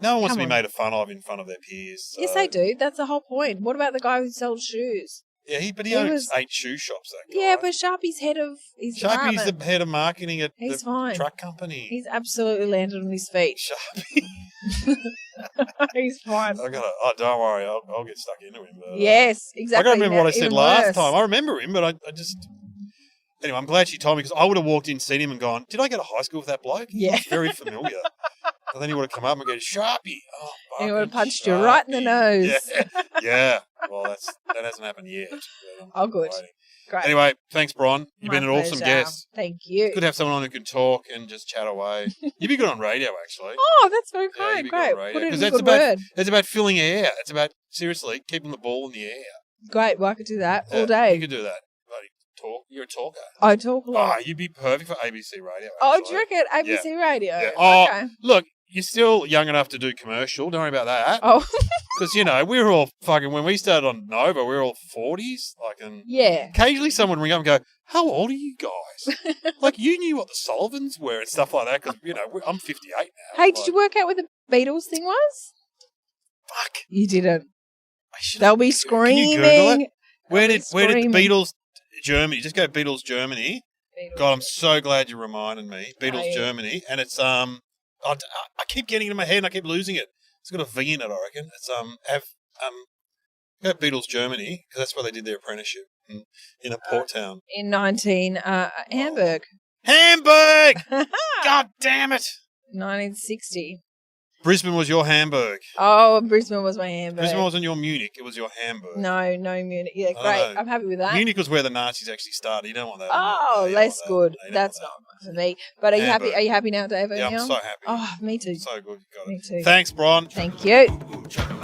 no one wants Come to be on. made fun of in front of their peers. So. Yes, they do. That's the whole point. What about the guy who sells shoes? Yeah, he He owns was- 8 shoe shops, that guy. Yeah, but Sharpie's head of his Sharpie's department. the head of marketing at He's the fine. truck company. He's absolutely landed on his feet. Sharpie. He's fine. Don't worry, I'll get stuck into him. But, Yes, exactly. I can't remember Now, what I said even last worse. time. I remember him, but I just... Anyway, I'm glad she told me, because I would have walked in, seen him and gone, did I go to high school with that bloke? He Yeah. looks very familiar. And then he would have come up and go, Sharpie. Oh, And he would have fucking punched you right in the Sharpie. nose. Yeah. Yeah. Well, that hasn't happened yet. but I'm Oh, good. waiting. Great. Anyway, thanks, Bron. You've My been an awesome pleasure. guest. Thank you. Good to have someone on who can talk and just chat away. You'd be good on radio, actually. Oh, that's very Yeah, kind. you'd be good Great. on radio, Put it in 'cause a that's good about- word. It's about filling air. It's about, seriously, keeping the ball in the air. Great. Well, I could do that all You day. could do that. Bloody talk. You're a talker. I talk a lot. Oh, you'd be perfect for ABC radio. Oh, actually. do you reckon ABC Radio? Yeah. Oh, Okay. look, you're still young enough to do commercial. Don't worry about that. Oh, Because, we were all fucking, when we started on Nova, we were all 40s. And yeah. occasionally someone would ring up and go, how old are you guys? Like, you knew what the Sullivans were and stuff like that, because, I'm 58 now. Hey, did you work out what the Beatles thing was? Fuck. You didn't. I should- They'll be Can you Google screaming. it? Where did screaming. Beatles Germany? Just go Beatles Germany. Beatles. God, I'm so glad you reminded me. Beatles Oh, yeah. Germany, and it's I keep getting it in my head and I keep losing it. It's got a V in it, I reckon. It's go Beatles Germany, because that's where they did their apprenticeship in a port town. In Hamburg. Hamburg. God damn it! 1960. Brisbane was your Hamburg. Oh, Brisbane was my Hamburg. Brisbane wasn't your Munich. It was your Hamburg. No Munich. Yeah, I great. know. I'm happy with that. Munich was where the Nazis actually started. You don't want that. Oh, No, you don't less want that. good. No, you don't That's want not for me. But are you happy? Hamburg. Are you happy now, Dave? that. Yeah, O'Neill? I'm so happy. Oh, me too. So good. You got Me it. too. Thanks, Bron. Thank you. Chugga